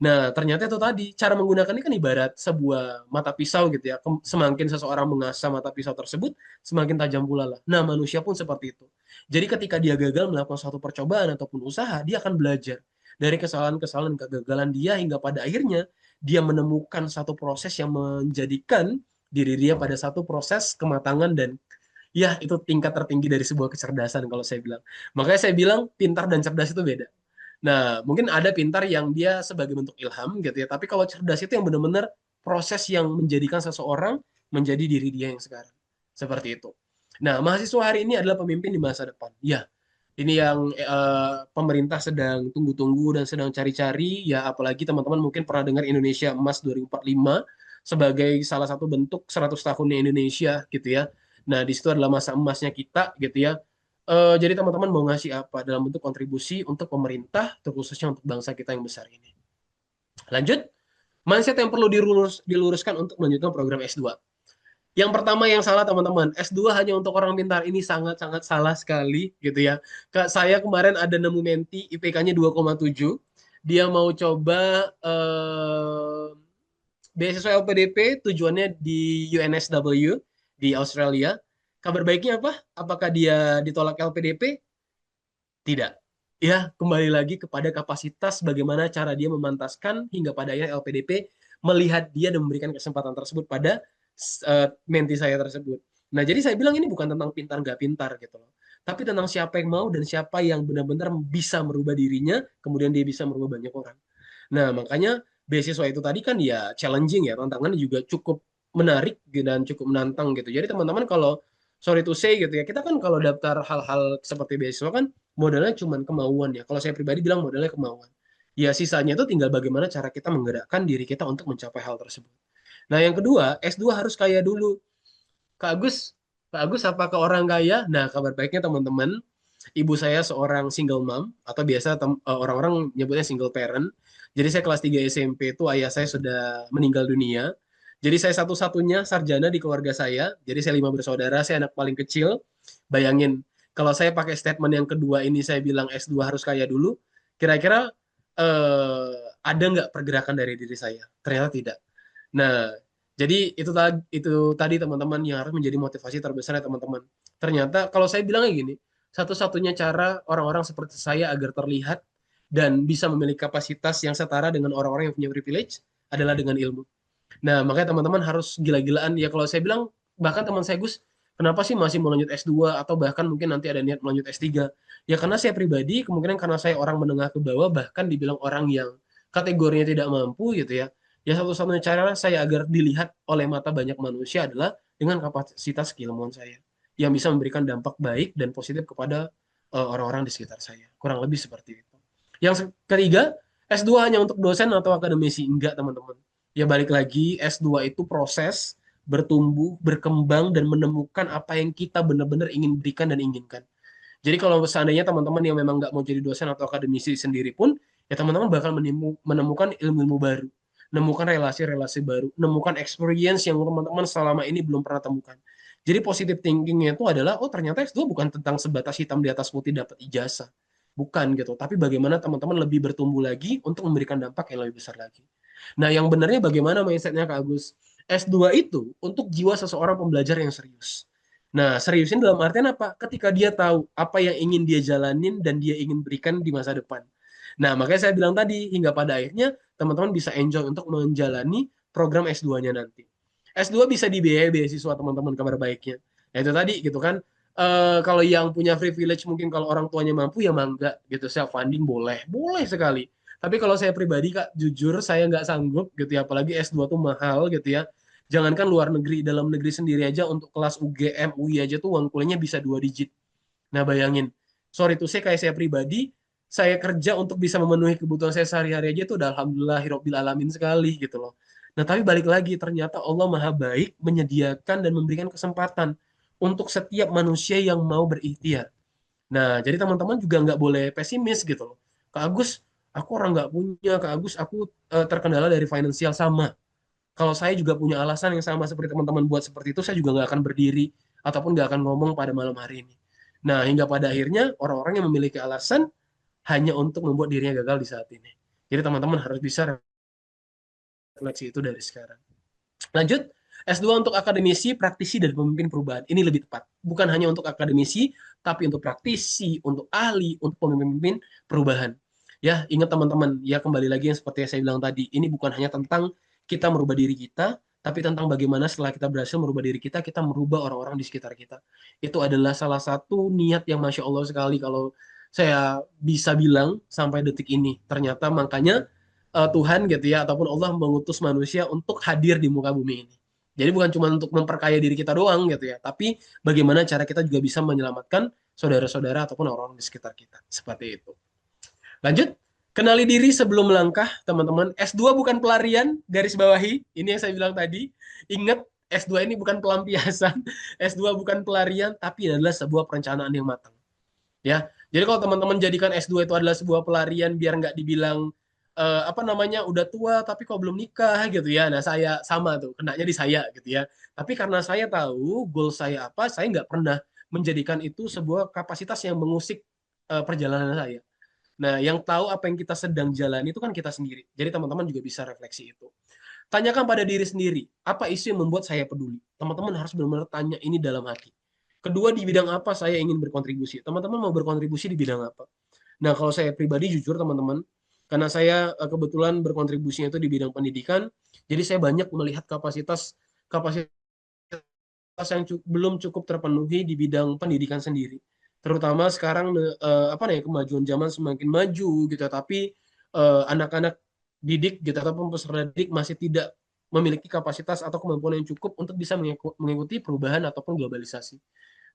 Nah, ternyata itu tadi, cara menggunakannya kan ibarat sebuah mata pisau gitu ya. Semakin seseorang mengasah mata pisau tersebut, semakin tajam pula lah. Nah, manusia pun seperti itu. Jadi ketika dia gagal melakukan suatu percobaan ataupun usaha, dia akan belajar dari kesalahan-kesalahan kegagalan dia hingga pada akhirnya dia menemukan satu proses yang menjadikan diri dia pada satu proses kematangan dan ya itu tingkat tertinggi dari sebuah kecerdasan kalau saya bilang. Makanya saya bilang pintar dan cerdas itu beda. Nah, mungkin ada pintar yang dia sebagai bentuk ilham gitu ya. Tapi kalau cerdas itu yang benar-benar proses yang menjadikan seseorang menjadi diri dia yang sekarang. Seperti itu. Nah, mahasiswa hari ini adalah pemimpin di masa depan. Ya, ini yang pemerintah sedang tunggu-tunggu dan sedang cari-cari. Ya, apalagi teman-teman mungkin pernah dengar Indonesia Emas 2045 sebagai salah satu bentuk 100 tahunnya Indonesia gitu ya. Nah, di situ adalah masa emasnya kita gitu ya. Jadi teman-teman mau ngasih apa dalam bentuk kontribusi untuk pemerintah, terkhususnya untuk bangsa kita yang besar ini. Lanjut, mindset yang perlu diluruskan untuk melanjutkan program S2. Yang pertama yang salah teman-teman, S2 hanya untuk orang pintar, ini sangat-sangat salah sekali gitu ya. Kak, saya kemarin ada nemu menti IPK-nya 2,7, dia mau coba beasiswa LPDP, tujuannya di UNSW di Australia. Kabar baiknya apa? Apakah dia ditolak LPDP? Tidak. Ya, kembali lagi kepada kapasitas bagaimana cara dia memantaskan hingga pada akhirnya LPDP melihat dia dan memberikan kesempatan tersebut pada menti saya tersebut. Nah, jadi saya bilang ini bukan tentang pintar nggak pintar gitu loh. Tapi tentang siapa yang mau dan siapa yang benar-benar bisa merubah dirinya, kemudian dia bisa merubah banyak orang. Nah, makanya beasiswa itu tadi kan ya challenging ya, tantangannya juga cukup menarik dan cukup menantang gitu. Jadi teman-teman kalau sorry to say gitu ya, kita kan kalau daftar hal-hal seperti beasiswa kan modalnya cuma kemauan ya. Kalau saya pribadi bilang modalnya kemauan. Ya sisanya itu tinggal bagaimana cara kita menggerakkan diri kita untuk mencapai hal tersebut. Nah yang kedua, S2 harus kaya dulu. Kak Agus, Kak Agus apakah orang kaya? Nah kabar baiknya teman-teman, ibu saya seorang single mom atau biasa orang-orang nyebutnya single parent. Jadi saya kelas 3 SMP itu ayah saya sudah meninggal dunia. Jadi saya satu-satunya sarjana di keluarga saya. Jadi saya 5 bersaudara, saya anak paling kecil. Bayangin, kalau saya pakai statement yang kedua ini saya bilang S2 harus kaya dulu, kira-kira eh, ada nggak pergerakan dari diri saya? Ternyata tidak. Nah, jadi itu tadi teman-teman yang harus menjadi motivasi terbesar ya teman-teman. Ternyata kalau saya bilangnya gini, satu-satunya cara orang-orang seperti saya agar terlihat dan bisa memiliki kapasitas yang setara dengan orang-orang yang punya privilege adalah dengan ilmu. Nah, makanya teman-teman harus gila-gilaan. Ya kalau saya bilang, bahkan teman saya Gus, kenapa sih masih mau lanjut S2 atau bahkan mungkin nanti ada niat melanjut S3? Ya karena saya pribadi, kemungkinan karena saya orang menengah ke bawah, bahkan dibilang orang yang kategorinya tidak mampu gitu ya. Ya satu-satunya cara saya agar dilihat oleh mata banyak manusia adalah dengan kapasitas keilmuan saya. Yang bisa memberikan dampak baik dan positif kepada orang-orang di sekitar saya. Kurang lebih seperti itu. Yang ketiga, S2 hanya untuk dosen atau akademisi? Enggak, teman-teman. Ya balik lagi, S2 itu proses bertumbuh, berkembang, dan menemukan apa yang kita benar-benar ingin berikan dan inginkan. Jadi kalau seandainya teman-teman yang memang nggak mau jadi dosen atau akademisi sendiri pun, ya teman-teman bakal menemukan ilmu-ilmu baru, menemukan relasi-relasi baru, menemukan experience yang teman-teman selama ini belum pernah temukan. Jadi positive thinkingnya itu adalah, oh ternyata S2 bukan tentang sebatas hitam di atas putih dapat ijazah. Bukan gitu. Tapi bagaimana teman-teman lebih bertumbuh lagi untuk memberikan dampak yang lebih besar lagi. Nah, yang benarnya bagaimana mindsetnya Kak Agus? S2 itu untuk jiwa seseorang pembelajar yang serius. Nah, seriusin dalam artian apa? Ketika dia tahu apa yang ingin dia jalanin dan dia ingin berikan di masa depan. Nah, makanya saya bilang tadi, hingga pada akhirnya teman-teman bisa enjoy untuk menjalani program S2-nya nanti. S2 bisa dibiayai beasiswa teman-teman, kabar baiknya. Nah, itu tadi gitu kan. Kalau yang punya privilege mungkin kalau orang tuanya mampu ya mangga gitu, self funding boleh, boleh sekali. Tapi kalau saya pribadi Kak, jujur saya nggak sanggup gitu ya, apalagi S2 tuh mahal gitu ya. Jangankan luar negeri, dalam negeri sendiri aja untuk kelas UGM, UI aja tuh uang kuliahnya bisa 2 digit. Nah bayangin, sorry tuh saya kayak saya pribadi, saya kerja untuk bisa memenuhi kebutuhan saya sehari-hari aja tuh udah alhamdulillah hirobil alamin sekali gitu loh. Nah tapi balik lagi, ternyata Allah Maha Baik menyediakan dan memberikan kesempatan untuk setiap manusia yang mau berikhtiar. Nah, jadi teman-teman juga nggak boleh pesimis gitu loh. Kak Agus, aku orang nggak punya. Kak Agus, aku terkendala dari finansial sama. Kalau saya juga punya alasan yang sama seperti teman-teman buat seperti itu, saya juga nggak akan berdiri ataupun nggak akan ngomong pada malam hari ini. Nah, hingga pada akhirnya orang-orang yang memiliki alasan hanya untuk membuat dirinya gagal di saat ini. Jadi teman-teman harus bisa refleksi itu dari sekarang. Lanjut, S2 untuk akademisi, praktisi, dan pemimpin perubahan. Ini lebih tepat. Bukan hanya untuk akademisi, tapi untuk praktisi, untuk ahli, untuk pemimpin perubahan. Ya, ingat teman-teman, ya kembali lagi yang seperti yang saya bilang tadi, ini bukan hanya tentang kita merubah diri kita, tapi tentang bagaimana setelah kita berhasil merubah diri kita merubah orang-orang di sekitar kita. Itu adalah salah satu niat yang Masya Allah sekali kalau saya bisa bilang sampai detik ini. Ternyata makanya Tuhan gitu ya ataupun Allah mengutus manusia untuk hadir di muka bumi ini. Jadi bukan cuma untuk memperkaya diri kita doang gitu ya, tapi bagaimana cara kita juga bisa menyelamatkan saudara-saudara ataupun orang-orang di sekitar kita. Seperti itu. Lanjut, kenali diri sebelum melangkah, teman-teman. S2 bukan pelarian, garis bawahi. Ini yang saya bilang tadi. Ingat, S2 ini bukan pelampiasan, S2 bukan pelarian, tapi adalah sebuah perencanaan yang matang. Ya, jadi kalau teman-teman jadikan S2 itu adalah sebuah pelarian biar nggak dibilang apa namanya udah tua tapi kok belum nikah gitu ya. Nah saya sama tuh kenanya di saya gitu ya. Tapi karena saya tahu goal saya apa, saya nggak pernah menjadikan itu sebuah kapasitas yang mengusik perjalanan saya. Nah yang tahu apa yang kita sedang jalani itu kan kita sendiri. Jadi teman-teman juga bisa refleksi itu. Tanyakan pada diri sendiri, apa isu yang membuat saya peduli? Teman-teman harus benar-benar tanya ini dalam hati. Kedua, di bidang apa saya ingin berkontribusi? Teman-teman mau berkontribusi di bidang apa? Nah, kalau saya pribadi jujur teman-teman, karena saya kebetulan berkontribusinya itu di bidang pendidikan, jadi saya banyak melihat kapasitas kapasitas yang belum cukup terpenuhi di bidang pendidikan sendiri. Terutama sekarang apa nih kemajuan zaman semakin maju gitu, tapi anak-anak didik gitu ataupun peserta didik masih tidak memiliki kapasitas atau kemampuan yang cukup untuk bisa mengikuti perubahan ataupun globalisasi.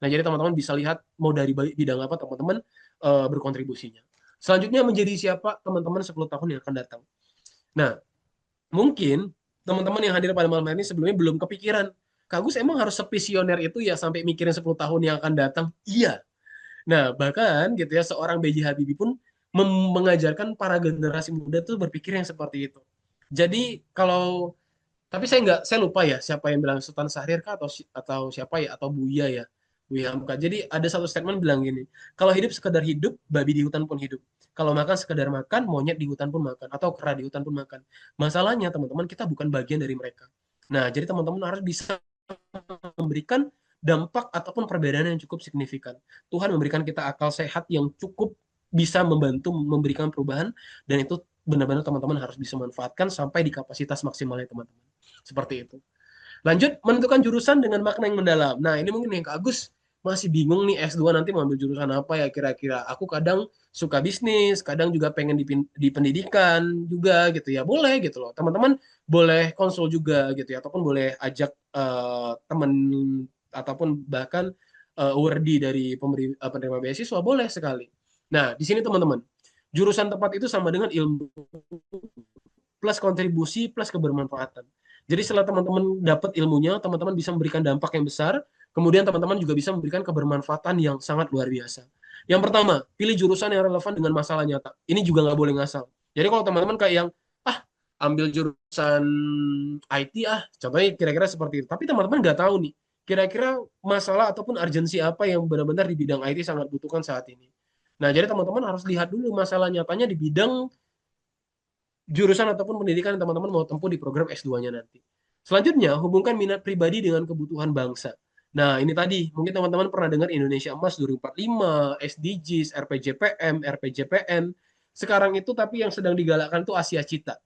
Nah, jadi teman-teman bisa lihat mau dari bidang apa teman-teman berkontribusinya. Selanjutnya menjadi siapa teman-teman 10 tahun yang akan datang. Nah, mungkin teman-teman yang hadir pada malam hari ini sebelumnya belum kepikiran. Kak Gus emang harus sepisioner itu ya sampai mikirin 10 tahun yang akan datang? Iya. Nah, bahkan gitu ya seorang B.J. Habibie pun mengajarkan para generasi muda tuh berpikir yang seperti itu. Jadi kalau tapi saya lupa ya siapa yang bilang Sultan Syahrir kah atau siapa ya atau Buya ya. Buya Hamka. Jadi ada satu statement bilang gini, kalau hidup sekedar hidup, babi di hutan pun hidup. Kalau makan sekedar makan, monyet di hutan pun makan atau kera di hutan pun makan. Masalahnya teman-teman kita bukan bagian dari mereka. Nah, jadi teman-teman harus bisa memberikan dampak ataupun perbedaan yang cukup signifikan. Tuhan memberikan kita akal sehat yang cukup bisa membantu memberikan perubahan dan itu benar-benar teman-teman harus bisa manfaatkan sampai di kapasitas maksimalnya teman-teman. Seperti itu. Lanjut, menentukan jurusan dengan makna yang mendalam. Nah, ini mungkin yang Kak Agus masih bingung nih S2 nanti mau ambil jurusan apa ya kira-kira. Aku kadang suka bisnis, kadang juga pengen di pendidikan juga gitu ya. Boleh gitu loh. Teman-teman boleh konsul juga gitu ya. Ataupun boleh ajak teman ataupun bahkan awardee dari penerima beasiswa boleh sekali. Nah, di sini teman-teman, Jurusan tepat itu sama dengan ilmu plus kontribusi plus kebermanfaatan. Jadi setelah teman-teman dapat ilmunya, teman-teman bisa memberikan dampak yang besar, kemudian teman-teman juga bisa memberikan kebermanfaatan yang sangat luar biasa. Yang pertama, pilih jurusan yang relevan dengan masalah nyata. Ini juga nggak boleh ngasal. Jadi kalau teman-teman kayak yang, ah, ambil jurusan IT contohnya kira-kira seperti itu. Tapi teman-teman nggak tahu nih, kira-kira masalah ataupun urgensi apa yang benar-benar di bidang IT sangat butuhkan saat ini. Nah, jadi teman-teman harus lihat dulu masalah nyatanya di bidang jurusan ataupun pendidikan yang teman-teman mau tempuh di program S2-nya nanti. Selanjutnya, hubungkan minat pribadi dengan kebutuhan bangsa. Nah, ini tadi, mungkin teman-teman pernah dengar Indonesia Emas 2045, SDGs, RPJPM, RPJPN. Sekarang itu tapi yang sedang digalakkan itu Asia Cita.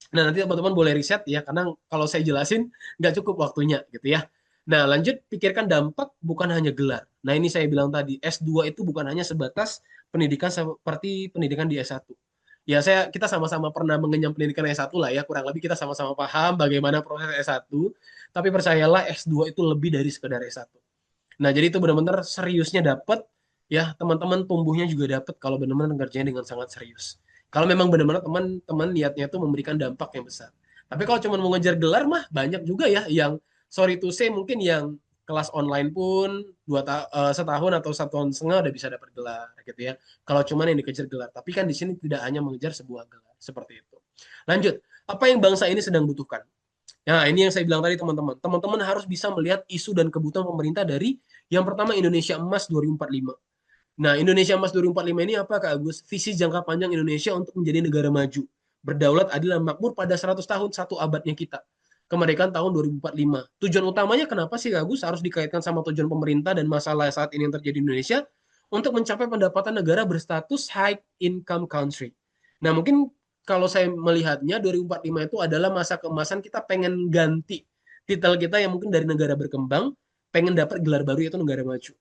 Nah, nanti teman-teman boleh riset ya, karena kalau saya jelasin nggak cukup waktunya gitu ya. Nah, lanjut pikirkan dampak bukan hanya gelar. Nah, ini saya bilang tadi, S2 itu bukan hanya sebatas pendidikan seperti pendidikan di S1. Ya, kita sama-sama pernah mengenyam pendidikan S1 lah ya, kurang lebih kita sama-sama paham bagaimana proses S1, tapi percayalah S2 itu lebih dari sekedar S1. Nah, jadi itu benar-benar seriusnya dapat, ya teman-teman tumbuhnya juga dapat kalau benar-benar ngerjain dengan sangat serius. Kalau memang benar-benar teman-teman niatnya itu memberikan dampak yang besar. Tapi kalau cuma mau ngejar gelar mah banyak juga ya yang sorry to say mungkin yang kelas online pun setahun atau 1 tahun setengah udah bisa dapat gelar gitu ya. Kalau cuma yang dikejar gelar. Tapi kan di sini tidak hanya mengejar sebuah gelar seperti itu. Lanjut, apa yang bangsa ini sedang butuhkan? Nah, ini yang saya bilang tadi teman-teman. Teman-teman harus bisa melihat isu dan kebutuhan pemerintah dari yang pertama Indonesia Emas 2045. Nah, Indonesia Emas 2045 ini apa Kak Agus? Visi jangka panjang Indonesia untuk menjadi negara maju, berdaulat, adil, dan makmur pada 100 tahun satu abadnya kita. Kemerdekaan tahun 2045. Tujuan utamanya kenapa sih Kak Agus harus dikaitkan sama tujuan pemerintah dan masalah saat ini yang terjadi di Indonesia untuk mencapai pendapatan negara berstatus high income country. Nah, mungkin kalau saya melihatnya 2045 itu adalah masa keemasan kita pengen ganti titel kita yang mungkin dari negara berkembang pengen dapat gelar baru yaitu negara maju.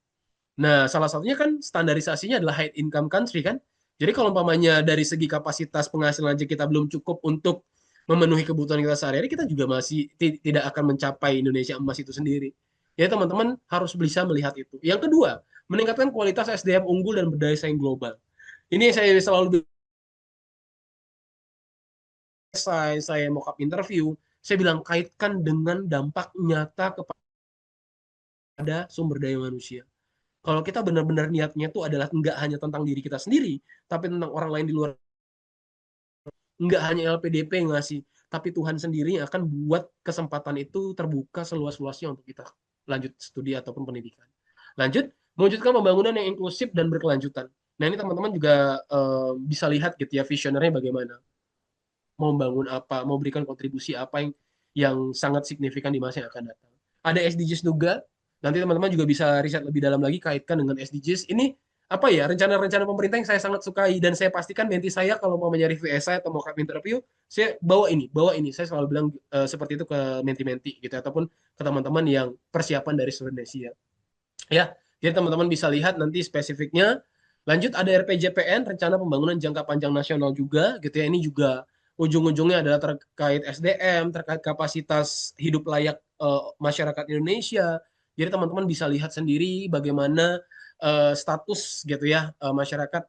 Nah, salah satunya kan standarisasinya adalah high income country kan. Jadi kalau umpamanya dari segi kapasitas penghasilan aja kita belum cukup untuk memenuhi kebutuhan kita sehari-hari, kita juga masih tidak akan mencapai Indonesia emas itu sendiri. Ya teman-teman harus bisa melihat itu. Yang kedua, meningkatkan kualitas SDM unggul dan berdaya saing global. Ini saya selalu saya mock up interview, saya bilang kaitkan dengan dampak nyata kepada sumber daya manusia. Kalau kita benar-benar niatnya itu adalah nggak hanya tentang diri kita sendiri, tapi tentang orang lain di luar, nggak hanya LPDP yang ngasih, tapi Tuhan sendiri yang akan buat kesempatan itu terbuka seluas-luasnya untuk kita lanjut studi ataupun pendidikan. Lanjut, mewujudkan pembangunan yang inklusif dan berkelanjutan. Nah ini teman-teman juga bisa lihat gitu ya visionernya bagaimana. Mau membangun apa, mau berikan kontribusi apa yang sangat signifikan di masa yang akan datang. Ada SDGs juga, nanti teman-teman juga bisa riset lebih dalam lagi kaitkan dengan SDGs. Ini apa ya rencana-rencana pemerintah yang saya sangat sukai dan saya pastikan menti saya kalau mau review esai atau mau interview saya bawa ini saya selalu bilang seperti itu ke menti-menti gitu ataupun ke teman-teman yang persiapan dari Indonesia ya jadi teman-teman bisa lihat nanti spesifiknya. Lanjut ada RPJPN rencana pembangunan jangka panjang nasional juga gitu ya ini juga ujung-ujungnya adalah terkait SDM terkait kapasitas hidup layak masyarakat Indonesia. Jadi teman-teman bisa lihat sendiri bagaimana status gitu ya masyarakat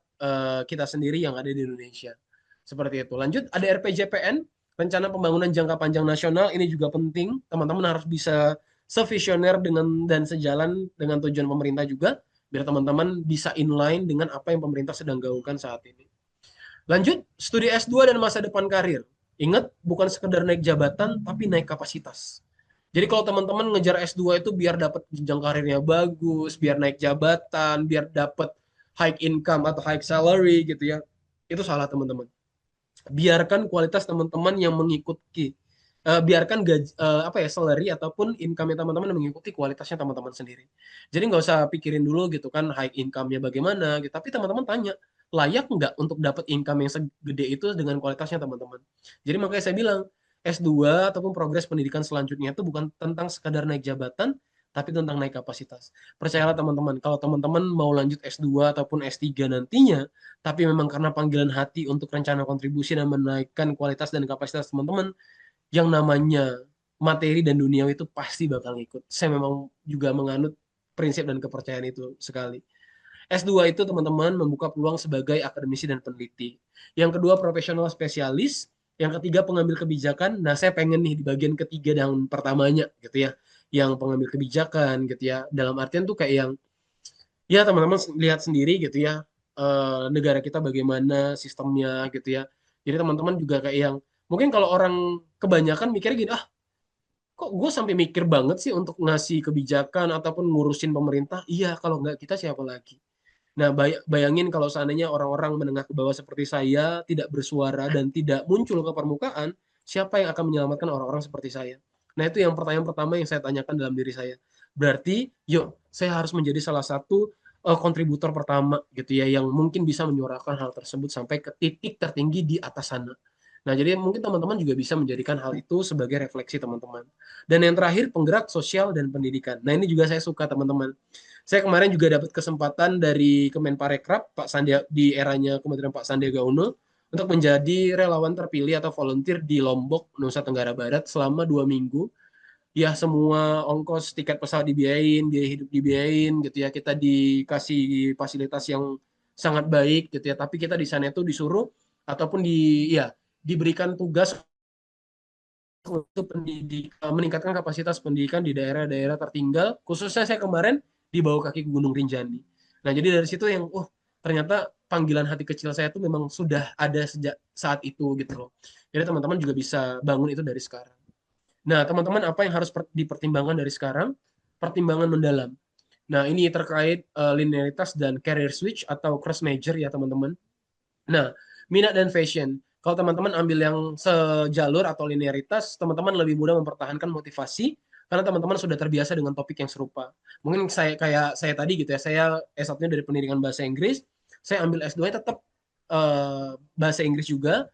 kita sendiri yang ada di Indonesia. Seperti itu. Lanjut ada RPJPN, rencana pembangunan jangka panjang nasional ini juga penting. Teman-teman harus bisa sevisioner dengan dan sejalan dengan tujuan pemerintah juga biar teman-teman bisa inline dengan apa yang pemerintah sedang gaungkan saat ini. Lanjut, studi S2 dan masa depan karir. Ingat, bukan sekedar naik jabatan, tapi naik kapasitas. Jadi kalau teman-teman ngejar S2 itu biar dapat jenjang karirnya bagus, biar naik jabatan, biar dapat high income atau high salary gitu ya. Itu salah teman-teman. Biarkan kualitas teman-teman yang mengikuti biarkan gaji, apa ya salary ataupun income teman-teman mengikuti kualitasnya teman-teman sendiri. Jadi nggak usah pikirin dulu gitu kan high income-nya bagaimana gitu. Tapi teman-teman tanya layak nggak untuk dapat income yang segede itu dengan kualitasnya teman-teman. Jadi makanya saya bilang S2 ataupun progres pendidikan selanjutnya itu bukan tentang sekadar naik jabatan, tapi tentang naik kapasitas. Percayalah teman-teman, kalau teman-teman mau lanjut S2 ataupun S3 nantinya, tapi memang karena panggilan hati untuk rencana kontribusi dan menaikkan kualitas dan kapasitas teman-teman, yang namanya materi dan dunia itu pasti bakal ngikut. Saya memang juga menganut prinsip dan kepercayaan itu sekali. S2 itu teman-teman membuka peluang sebagai akademisi dan peneliti. Yang kedua profesional spesialis, yang ketiga pengambil kebijakan. Nah, saya pengen nih di bagian ketiga dan pertamanya gitu ya, yang pengambil kebijakan gitu ya. Dalam artian tuh kayak yang ya teman-teman lihat sendiri gitu ya, negara kita bagaimana sistemnya gitu ya. Jadi teman-teman juga kayak yang mungkin kalau orang kebanyakan mikirnya gini, ah kok gue sampai mikir banget sih untuk ngasih kebijakan ataupun ngurusin pemerintah. Iya, kalau nggak kita siapa lagi? Nah, bayangin kalau seandainya orang-orang menengah ke bawah seperti saya tidak bersuara dan tidak muncul ke permukaan, siapa yang akan menyelamatkan orang-orang seperti saya? Nah, itu yang pertanyaan pertama yang saya tanyakan dalam diri saya. Berarti, yuk, saya harus menjadi salah satu kontributor pertama gitu ya, yang mungkin bisa menyuarakan hal tersebut sampai ke titik tertinggi di atas sana. Nah, jadi mungkin teman-teman juga bisa menjadikan hal itu sebagai refleksi teman-teman. Dan yang terakhir, penggerak sosial dan pendidikan. Nah, ini juga saya suka teman-teman. Saya kemarin juga dapat kesempatan dari Kemenparekraf, Pak Sandia, di eranya Kementerian Pak Sandiaga Uno, untuk menjadi relawan terpilih atau volunteer di Lombok, Nusa Tenggara Barat selama 2 minggu. Ya, semua ongkos tiket pesawat dibiayain, biaya hidup dibiayain, gitu ya. Kita dikasih fasilitas yang sangat baik, gitu ya. Tapi kita di sana itu disuruh, ataupun ya, diberikan tugas untuk meningkatkan kapasitas pendidikan di daerah-daerah tertinggal, khususnya saya kemarin di bawah kaki Gunung Rinjani. Nah, jadi dari situ yang, ternyata panggilan hati kecil saya itu memang sudah ada sejak saat itu gitu loh. Jadi teman-teman juga bisa bangun itu dari sekarang. Nah, teman-teman apa yang harus dipertimbangkan dari sekarang? Pertimbangan mendalam. Nah, ini terkait linearitas dan career switch atau cross major ya teman-teman. Nah, minat dan fashion. Kalau teman-teman ambil yang sejalur atau linearitas, teman-teman lebih mudah mempertahankan motivasi karena teman-teman sudah terbiasa dengan topik yang serupa. Mungkin saya kayak saya tadi gitu ya, saya S1-nya dari pendidikan bahasa Inggris, saya ambil S2-nya tetap bahasa Inggris juga,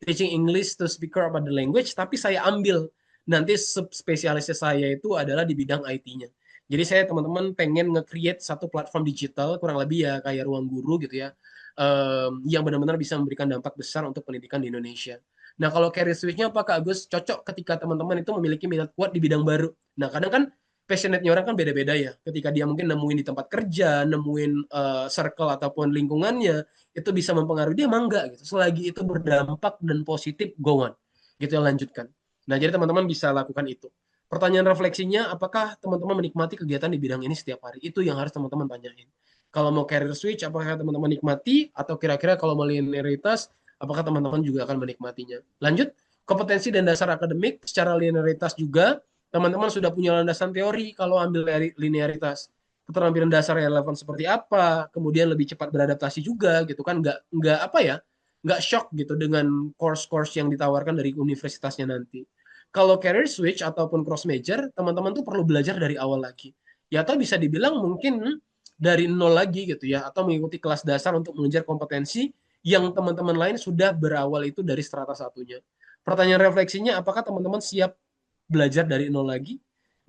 teaching English to speaker about the language, tapi saya ambil nanti spesialisnya saya itu adalah di bidang IT-nya. Jadi saya teman-teman pengen nge-create satu platform digital kurang lebih ya kayak Ruang Guru gitu ya, yang benar-benar bisa memberikan dampak besar untuk pendidikan di Indonesia. Nah kalau career switch-nya apakah Agus cocok ketika teman-teman itu memiliki minat kuat di bidang baru? Nah kadang kan passionate-nya orang kan beda-beda ya. Ketika dia mungkin nemuin di tempat kerja, nemuin circle ataupun lingkungannya, itu bisa mempengaruhi dia emang enggak gitu. Selagi itu berdampak dan positif, go on. Gitu ya lanjutkan. Nah, jadi teman-teman bisa lakukan itu. Pertanyaan refleksinya, apakah teman-teman menikmati kegiatan di bidang ini setiap hari? Itu yang harus teman-teman tanyain. Kalau mau career switch, apakah teman-teman nikmati? Atau kira-kira kalau mau linearitas, apakah teman-teman juga akan menikmatinya? Lanjut, kompetensi dan dasar akademik secara linearitas juga, teman-teman sudah punya landasan teori kalau ambil linearitas. Keterampilan dasar yang relevan seperti apa, kemudian lebih cepat beradaptasi juga gitu kan, nggak apa ya, nggak shock gitu dengan course-course yang ditawarkan dari universitasnya nanti. Kalau career switch ataupun cross major, teman-teman tuh perlu belajar dari awal lagi. Ya atau bisa dibilang mungkin dari nol lagi gitu ya, atau mengikuti kelas dasar untuk mengejar kompetensi yang teman-teman lain sudah berawal itu dari strata satunya. Pertanyaan refleksinya, apakah teman-teman siap belajar dari nol lagi?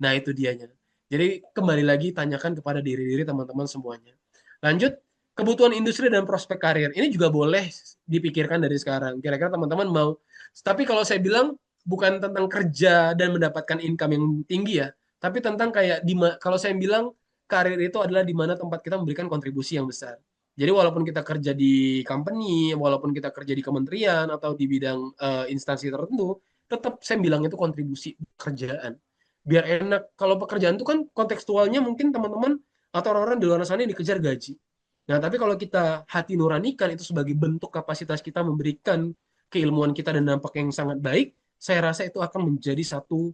Nah, itu dianya. Jadi kembali lagi tanyakan kepada diri-diri teman-teman semuanya. Lanjut, kebutuhan industri dan prospek karir. Ini juga boleh dipikirkan dari sekarang. Kira-kira teman-teman mau. Tapi kalau saya bilang bukan tentang kerja dan mendapatkan income yang tinggi ya, tapi tentang kayak kalau saya bilang karir itu adalah di mana tempat kita memberikan kontribusi yang besar. Jadi walaupun kita kerja di company, walaupun kita kerja di kementerian atau di bidang instansi tertentu, tetap saya bilang itu kontribusi kerjaan. Biar enak. Kalau pekerjaan itu kan kontekstualnya mungkin teman-teman atau orang-orang di luar sana yang dikejar gaji. Nah, tapi kalau kita hati nuranikan itu sebagai bentuk kapasitas kita memberikan keilmuan kita dan dampak yang sangat baik, saya rasa itu akan menjadi satu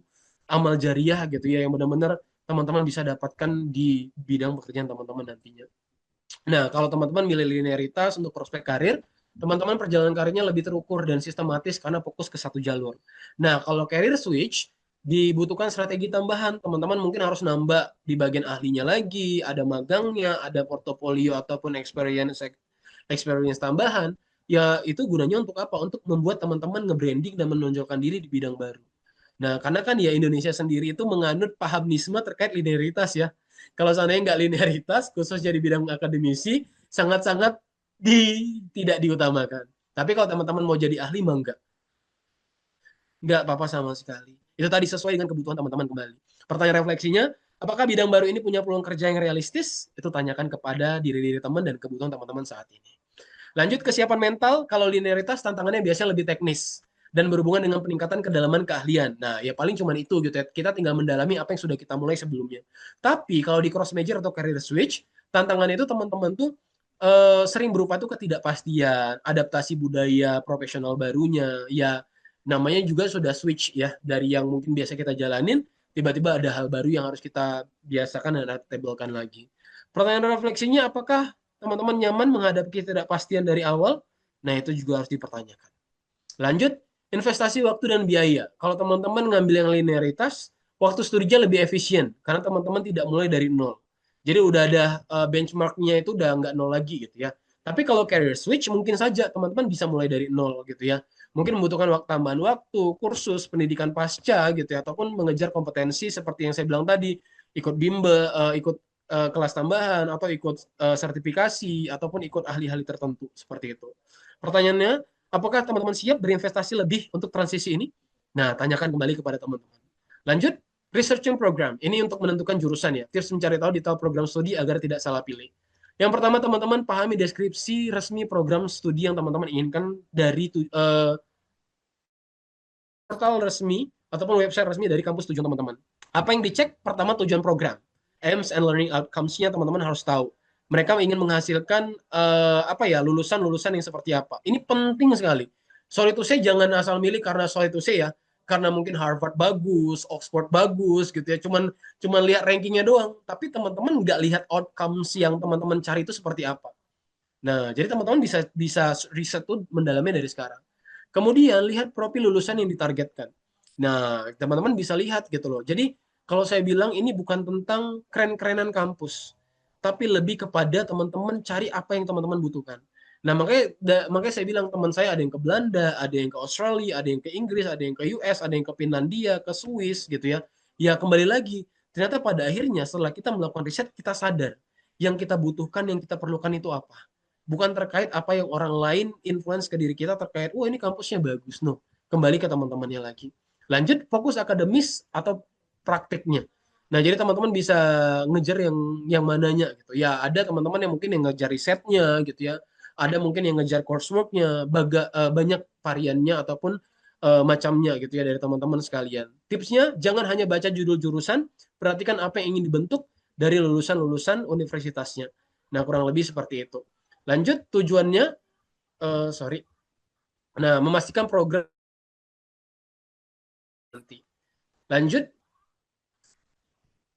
amal jariah gitu ya yang benar-benar teman-teman bisa dapatkan di bidang pekerjaan teman-teman nantinya. Nah, kalau teman-teman milih linearitas untuk prospek karir, teman-teman perjalanan karirnya lebih terukur dan sistematis karena fokus ke satu jalur. Nah, kalau career switch, dibutuhkan strategi tambahan. Teman-teman mungkin harus nambah di bagian ahlinya lagi, ada magangnya, ada portofolio ataupun experience experience tambahan. Ya, itu gunanya untuk apa? Untuk membuat teman-teman nge-branding dan menonjolkan diri di bidang baru. Nah, karena kan ya Indonesia sendiri itu menganut pahamnisme terkait linearitas ya. Kalau seandainya nggak linearitas, khususnya di bidang akademisi, sangat-sangat tidak diutamakan. Tapi kalau teman-teman mau jadi ahli, mah nggak apa-apa sama sekali. Itu tadi sesuai dengan kebutuhan teman-teman kembali. Pertanyaan refleksinya, Apakah bidang baru ini punya peluang kerja yang realistis? Itu tanyakan kepada diri teman dan kebutuhan teman-teman saat ini. Lanjut kesiapan mental, kalau linearitas tantangannya biasanya lebih teknis dan berhubungan dengan peningkatan kedalaman keahlian. Nah, ya paling cuma itu gitu ya. Kita tinggal mendalami apa yang sudah kita mulai sebelumnya. Tapi kalau di cross major atau career switch, tantangan itu teman-teman tuh sering berupa tuh ketidakpastian, adaptasi budaya profesional barunya, ya namanya juga sudah switch ya dari yang mungkin biasa kita jalanin, tiba-tiba ada hal baru yang harus kita biasakan dan adaptablekan lagi. Pertanyaan refleksinya, apakah teman-teman nyaman menghadapi ketidakpastian dari awal? Nah, itu juga harus dipertanyakan. Lanjut, investasi waktu dan biaya. Kalau teman-teman ngambil yang linearitas, waktu studinya lebih efisien karena teman-teman tidak mulai dari nol. Jadi udah ada benchmarknya itu udah nggak nol lagi gitu ya. Tapi kalau career switch mungkin saja teman-teman bisa mulai dari nol gitu ya. Mungkin membutuhkan tambahan waktu, kursus, pendidikan pasca gitu ya, ataupun mengejar kompetensi seperti yang saya bilang tadi, ikut bimbel, ikut kelas tambahan atau ikut sertifikasi ataupun ikut ahli-ahli tertentu seperti itu. Pertanyaannya, apakah teman-teman siap berinvestasi lebih untuk transisi ini? Nah, tanyakan kembali kepada teman-teman. Lanjut, researching program. Ini untuk menentukan jurusan ya. Tips mencari tahu detail program studi agar tidak salah pilih. Yang pertama, teman-teman pahami deskripsi resmi program studi yang teman-teman inginkan dari portal resmi ataupun website resmi dari kampus tujuan teman-teman. Apa yang dicek? Pertama, tujuan program. Aims and learning outcomes-nya teman-teman harus tahu. Mereka ingin menghasilkan apa ya, lulusan-lulusan yang seperti apa. Ini penting sekali. Sorry to say, jangan asal milih karena sorry to say ya, karena mungkin Harvard bagus, Oxford bagus gitu ya. Cuman lihat rankingnya doang, tapi teman-teman nggak lihat outcomes yang teman-teman cari itu seperti apa. Nah, jadi teman-teman bisa bisa riset tuh mendalami dari sekarang. Kemudian lihat profil lulusan yang ditargetkan. Nah, teman-teman bisa lihat gitu loh. Jadi kalau saya bilang ini bukan tentang keren-kerenan kampus, tapi lebih kepada teman-teman cari apa yang teman-teman butuhkan. Nah, makanya saya bilang teman saya ada yang ke Belanda, ada yang ke Australia, ada yang ke Inggris, ada yang ke US, ada yang ke Finlandia, ke Swiss gitu ya. Ya kembali lagi, ternyata pada akhirnya setelah kita melakukan riset kita sadar yang kita butuhkan, yang kita perlukan itu apa. Bukan terkait apa yang orang lain influence ke diri kita terkait, wah ini kampusnya bagus. No, kembali ke teman-temannya lagi. Lanjut, fokus akademis atau praktiknya. Nah, jadi teman-teman bisa ngejar yang mananya gitu. Ya, ada teman-teman yang mungkin yang ngejar risetnya gitu ya. Ada mungkin yang ngejar coursework-nya, banyak variannya ataupun macamnya gitu ya dari teman-teman sekalian. Tipsnya, jangan hanya baca judul jurusan, perhatikan apa yang ingin dibentuk dari lulusan-lulusan universitasnya. Nah, kurang lebih seperti itu. Lanjut, tujuannya, sorry. Nah, memastikan program nanti. Lanjut,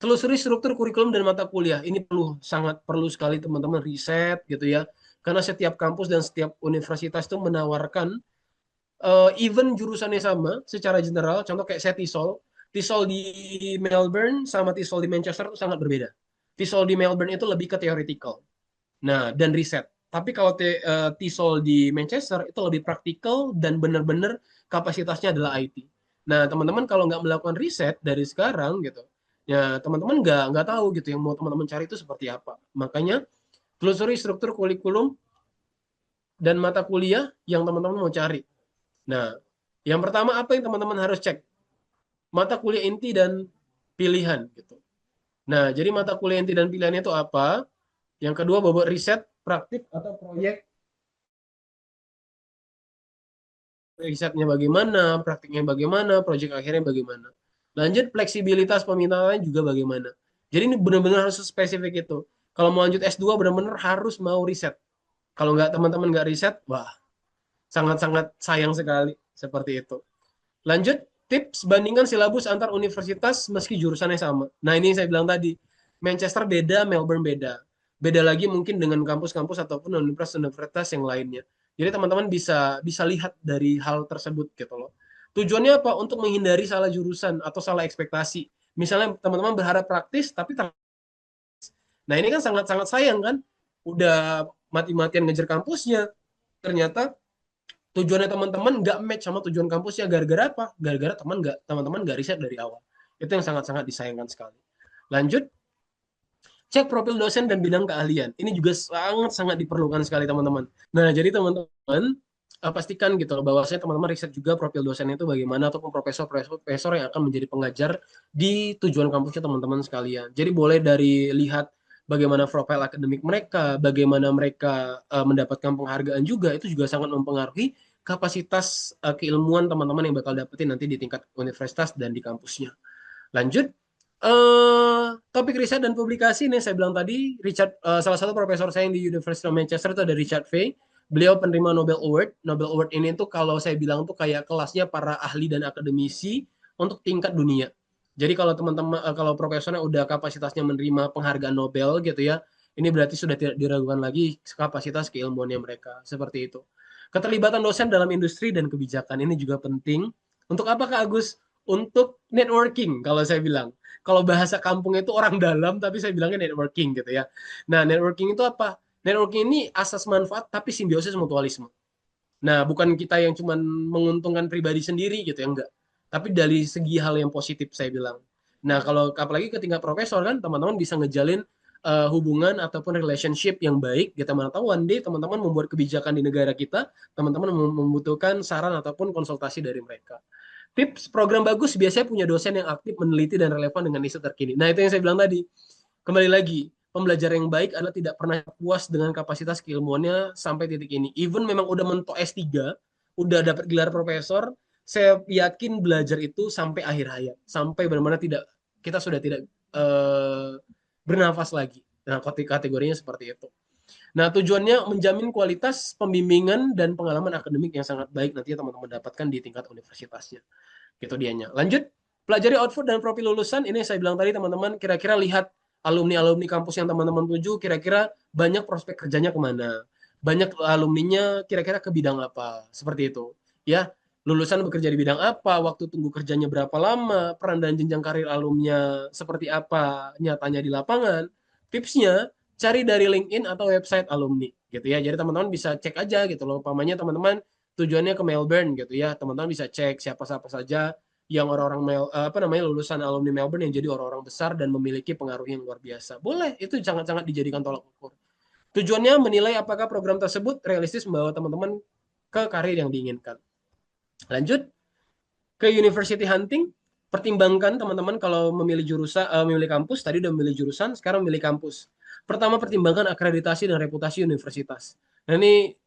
telusuri struktur kurikulum dan mata kuliah. Ini sangat perlu sekali teman-teman riset gitu ya. Karena setiap kampus dan setiap universitas itu menawarkan even jurusannya sama secara general. Contoh kayak saya TESOL. TESOL di Melbourne sama TESOL di Manchester itu sangat berbeda. TESOL di Melbourne itu lebih ke theoretical. Nah, dan riset. Tapi kalau TESOL di Manchester itu lebih praktikal dan benar-benar kapasitasnya adalah IT. Nah, teman-teman kalau nggak melakukan riset dari sekarang gitu, ya teman-teman nggak tahu gitu yang mau teman-teman cari itu seperti apa. Makanya telusuri struktur kurikulum dan mata kuliah yang teman-teman mau cari. Nah, yang pertama apa yang teman-teman harus cek? Mata kuliah inti dan pilihan gitu. Nah, jadi mata kuliah inti dan pilihan itu apa? Yang kedua, bobot riset, praktik atau proyek, risetnya bagaimana, praktiknya bagaimana, proyek akhirnya bagaimana. Lanjut, fleksibilitas pemintaannya juga bagaimana. Jadi ini benar-benar harus spesifik itu. Kalau mau lanjut S2 benar-benar harus mau riset. Kalau nggak teman-teman nggak riset, wah sangat-sangat sayang sekali seperti itu. Lanjut, tips bandingkan silabus antar universitas meski jurusannya sama. Nah ini saya bilang tadi, Manchester beda, Melbourne beda. Beda lagi mungkin dengan kampus-kampus ataupun universitas-universitas yang lainnya. Jadi teman-teman bisa bisa lihat dari hal tersebut gitu loh. Tujuannya apa? Untuk menghindari salah jurusan atau salah ekspektasi. Misalnya teman-teman berharap praktis, tapi nah ini kan sangat-sangat sayang kan? Udah mati-matian ngejar kampusnya, ternyata tujuannya teman-teman nggak match sama tujuan kampusnya gara-gara apa? Gara-gara teman-teman nggak riset dari awal. Itu yang sangat-sangat disayangkan sekali. Lanjut, cek profil dosen dan bidang keahlian. Ini juga sangat-sangat diperlukan sekali teman-teman. Nah, jadi teman-teman pastikan gitu loh bahwasanya teman-teman riset juga profil dosen itu bagaimana ataupun profesor yang akan menjadi pengajar di tujuan kampusnya teman-teman sekalian. Jadi boleh dari lihat bagaimana profil akademik mereka, bagaimana mereka mendapatkan penghargaan juga itu juga sangat mempengaruhi kapasitas keilmuan teman-teman yang bakal dapetin nanti di tingkat universitas dan di kampusnya. Lanjut, topik riset dan publikasi nih saya bilang tadi, salah satu profesor saya yang di University of Manchester itu ada Richard Fay. Beliau penerima Nobel Award. Nobel Award ini tuh kalau saya bilang tuh kayak kelasnya para ahli dan akademisi untuk tingkat dunia. Jadi kalau teman-teman, kalau profesornya udah kapasitasnya menerima penghargaan Nobel gitu ya, ini berarti sudah tidak diragukan lagi kapasitas keilmuannya mereka. Seperti itu. Keterlibatan dosen dalam industri dan kebijakan ini juga penting. Untuk apa Kak Agus? Untuk networking kalau saya bilang. Kalau bahasa kampung itu orang dalam, tapi saya bilangnya networking gitu ya. Nah, networking itu apa? Networking ini asas manfaat tapi simbiosis mutualisme. Nah, bukan kita yang cuma menguntungkan pribadi sendiri gitu ya, enggak. Tapi dari segi hal yang positif saya bilang. Nah, kalau apalagi ketika profesor kan teman-teman bisa ngejalin hubungan ataupun relationship yang baik. Kita mana tahu one day teman-teman membuat kebijakan di negara kita, teman-teman membutuhkan saran ataupun konsultasi dari mereka. Tips program bagus biasanya punya dosen yang aktif meneliti dan relevan dengan isu terkini. Nah, itu yang saya bilang tadi. Kembali lagi, pembelajaran yang baik adalah tidak pernah puas dengan kapasitas keilmuannya sampai titik ini. Even memang udah mentok S3, udah dapat gelar profesor, saya yakin belajar itu sampai akhir hayat. Sampai benar-benar tidak, kita sudah tidak bernafas lagi. Nah, kategorinya seperti itu. Nah, tujuannya menjamin kualitas pembimbingan dan pengalaman akademik yang sangat baik nanti teman-teman dapatkan di tingkat universitasnya. Gitu dianya. Lanjut, pelajari output dan profil lulusan. Ini saya bilang tadi teman-teman, kira-kira lihat alumni-alumni kampus yang teman-teman tuju, kira-kira banyak prospek kerjanya kemana. Banyak alumninya kira-kira ke bidang apa. Seperti itu. Ya, lulusan bekerja di bidang apa, waktu tunggu kerjanya berapa lama, peran dan jenjang karir alumninya seperti apa nyatanya di lapangan. Tipsnya, cari dari LinkedIn atau website alumni gitu ya. Jadi teman-teman bisa cek aja gitu loh. Umpamanya teman-teman tujuannya ke Melbourne gitu ya. Teman-teman bisa cek siapa-siapa saja yang orang-orang apa namanya lulusan alumni Melbourne yang jadi orang-orang besar dan memiliki pengaruh yang luar biasa. Boleh, itu sangat-sangat dijadikan tolak ukur. Tujuannya menilai apakah program tersebut realistis membawa teman-teman ke karir yang diinginkan. Lanjut ke university hunting, pertimbangkan teman-teman kalau memilih jurusan, memilih kampus, tadi udah memilih jurusan, sekarang memilih kampus. Pertama, pertimbangkan akreditasi dan reputasi universitas. Nah, ini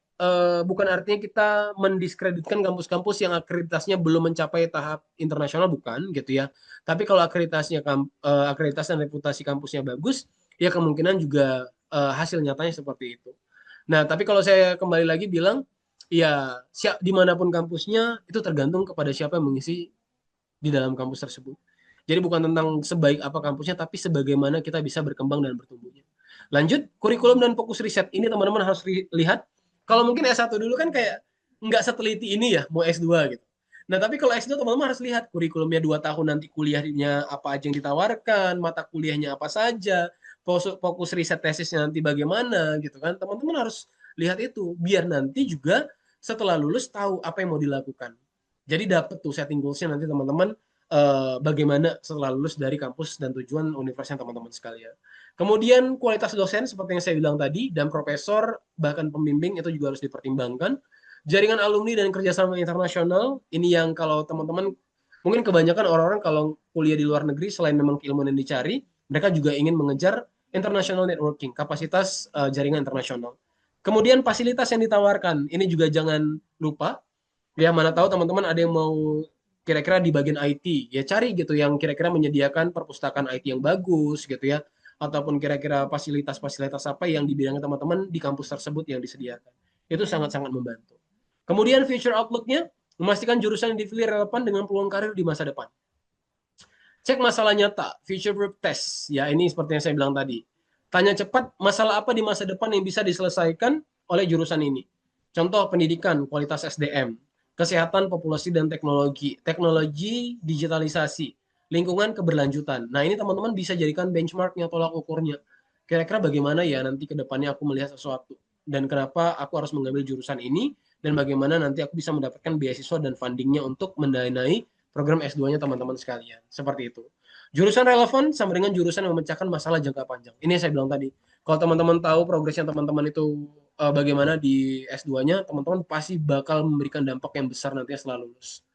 bukan artinya kita mendiskreditkan kampus-kampus yang akreditasinya belum mencapai tahap internasional, bukan gitu ya. Tapi kalau akreditasi dan reputasi kampusnya bagus, ya kemungkinan juga hasil nyatanya seperti itu. Nah, tapi kalau saya kembali lagi bilang, ya dimanapun kampusnya itu tergantung kepada siapa yang mengisi di dalam kampus tersebut. Jadi bukan tentang sebaik apa kampusnya, tapi sebagaimana kita bisa berkembang dan bertumbuhnya. Lanjut, kurikulum dan fokus riset. Ini teman-teman harus lihat. Kalau mungkin S1 dulu kan kayak nggak seteliti ini ya, mau S2 gitu. Nah, tapi kalau S2 teman-teman harus lihat kurikulumnya 2 tahun nanti kuliahnya apa aja yang ditawarkan, mata kuliahnya apa saja, fokus riset tesisnya nanti bagaimana gitu kan. Teman-teman harus lihat itu biar nanti juga setelah lulus tahu apa yang mau dilakukan. Jadi dapat tuh setting goals-nya nanti teman-teman bagaimana setelah lulus dari kampus dan tujuan universitas teman-teman sekalian. Kemudian kualitas dosen seperti yang saya bilang tadi dan profesor bahkan pembimbing itu juga harus dipertimbangkan. Jaringan alumni dan kerjasama internasional ini yang kalau teman-teman mungkin kebanyakan orang-orang kalau kuliah di luar negeri selain memang keilmuan yang dicari, mereka juga ingin mengejar international networking, kapasitas jaringan internasional. Kemudian fasilitas yang ditawarkan, ini juga jangan lupa. Ya mana tahu teman-teman ada yang mau kira-kira di bagian IT, ya cari gitu yang kira-kira menyediakan perpustakaan IT yang bagus gitu ya, ataupun kira-kira fasilitas-fasilitas apa yang di bidang teman-teman di kampus tersebut yang disediakan. Itu sangat-sangat membantu. Kemudian future outlook-nya, memastikan jurusan yang dipilih relevan dengan peluang karir di masa depan. Cek masalah nyata, future proof test. Ya, ini seperti yang saya bilang tadi. Tanya cepat, masalah apa di masa depan yang bisa diselesaikan oleh jurusan ini. Contoh pendidikan, kualitas SDM, kesehatan, populasi, dan teknologi, teknologi, digitalisasi, lingkungan, keberlanjutan. Nah, ini teman-teman bisa jadikan benchmarknya, tolak ukurnya. Kira-kira bagaimana ya nanti ke depannya aku melihat sesuatu. Dan kenapa aku harus mengambil jurusan ini, dan bagaimana nanti aku bisa mendapatkan beasiswa dan fundingnya untuk mendanai program S2-nya teman-teman sekalian. Seperti itu. Jurusan relevan sama dengan jurusan yang memecahkan masalah jangka panjang. Ini yang saya bilang tadi. Kalau teman-teman tahu progres yang teman-teman itu bagaimana di S2-nya, teman-teman pasti bakal memberikan dampak yang besar nantinya setelah lulus.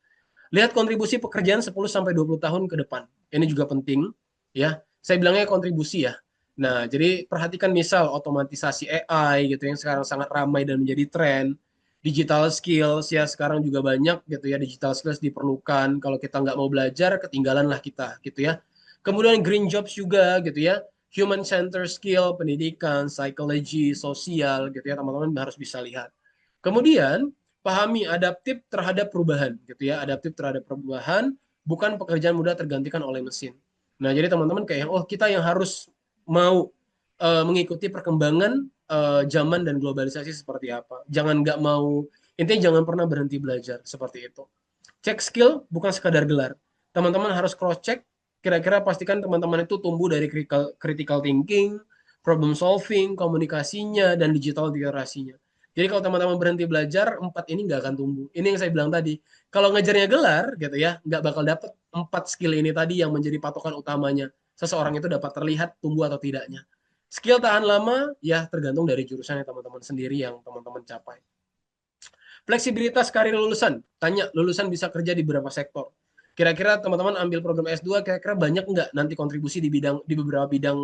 Lihat kontribusi pekerjaan 10 sampai 20 tahun ke depan. Ini juga penting ya. Saya bilangnya kontribusi ya. Nah, jadi perhatikan misal otomatisasi AI gitu yang sekarang sangat ramai dan menjadi tren. Digital skills ya sekarang juga banyak gitu ya, digital skills diperlukan. Kalau kita nggak mau belajar, ketinggalan lah kita gitu ya. Kemudian green jobs juga gitu ya. Human center skill, pendidikan, psikologi, sosial gitu ya, teman-teman harus bisa lihat. Kemudian pahami adaptif terhadap perubahan gitu ya, adaptif terhadap perubahan, bukan pekerjaan mudah tergantikan oleh mesin. Nah, jadi teman-teman kayak oh kita yang harus mau mengikuti perkembangan zaman dan globalisasi seperti apa. Jangan nggak mau, intinya jangan pernah berhenti belajar seperti itu. Cek skill bukan sekadar gelar. Teman-teman harus cross check, kira-kira pastikan teman-teman itu tumbuh dari critical thinking, problem solving, komunikasinya, dan digital literasinya. Jadi kalau teman-teman berhenti belajar, 4 ini nggak akan tumbuh. Ini yang saya bilang tadi. Kalau ngejarnya gelar, gitu ya, nggak bakal dapet 4 skill ini tadi yang menjadi patokan utamanya. Seseorang itu dapat terlihat tumbuh atau tidaknya. Skill tahan lama, ya tergantung dari jurusan yang teman-teman sendiri yang teman-teman capai. Fleksibilitas karir lulusan. Tanya, lulusan bisa kerja di berapa sektor? Kira-kira teman-teman ambil program S2, kira-kira banyak nggak nanti kontribusi di beberapa bidang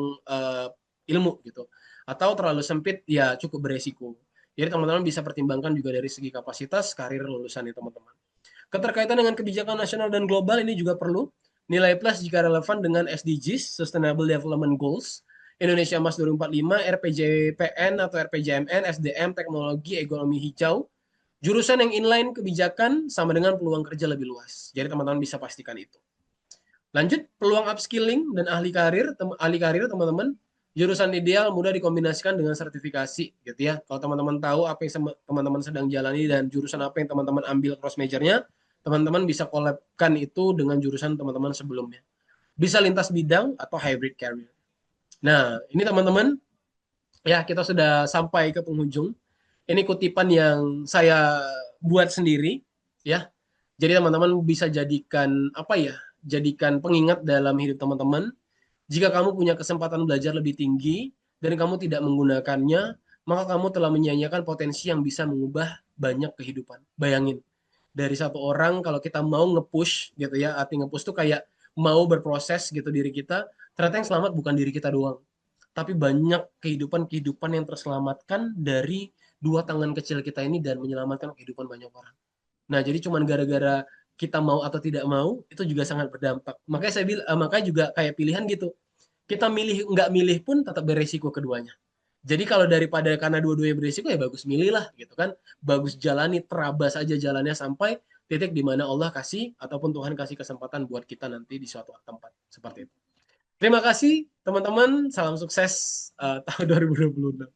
ilmu gitu? Atau terlalu sempit, ya cukup beresiko. Jadi teman-teman bisa pertimbangkan juga dari segi kapasitas karir lulusan ya teman-teman. Keterkaitan dengan kebijakan nasional dan global ini juga perlu. Nilai plus jika relevan dengan SDGs, Sustainable Development Goals, Indonesia Emas 2045, RPJPN atau RPJMN, SDM, teknologi, ekonomi hijau, jurusan yang inline kebijakan sama dengan peluang kerja lebih luas. Jadi teman-teman bisa pastikan itu. Lanjut, peluang upskilling dan ahli karir teman-teman. Jurusan ideal mudah dikombinasikan dengan sertifikasi gitu ya. Kalau teman-teman tahu apa yang teman-teman sedang jalani dan jurusan apa yang teman-teman ambil cross majornya, teman-teman bisa collab-kan itu dengan jurusan teman-teman sebelumnya. Bisa lintas bidang atau hybrid career. Nah, ini teman-teman, ya kita sudah sampai ke penghujung. Ini kutipan yang saya buat sendiri, ya. Jadi teman-teman bisa jadikan apa ya? Jadikan pengingat dalam hidup teman-teman. Jika kamu punya kesempatan belajar lebih tinggi dan kamu tidak menggunakannya, maka kamu telah menyia-nyiakan potensi yang bisa mengubah banyak kehidupan. Bayangin, dari satu orang kalau kita mau nge-push gitu ya, arti nge-push tuh kayak mau berproses gitu diri kita, ternyata yang selamat bukan diri kita doang, tapi banyak kehidupan-kehidupan yang terselamatkan dari dua tangan kecil kita ini dan menyelamatkan kehidupan banyak orang. Nah, jadi cuman gara-gara kita mau atau tidak mau itu juga sangat berdampak. Makanya saya bilang, makanya juga kayak pilihan gitu. Kita milih nggak milih pun tetap beresiko keduanya. Jadi kalau daripada karena dua-duanya beresiko ya bagus milih lah gitu kan. Bagus jalani, terabas aja jalannya sampai titik di mana Allah kasih ataupun Tuhan kasih kesempatan buat kita nanti di suatu tempat seperti itu. Terima kasih teman-teman, salam sukses tahun 2026.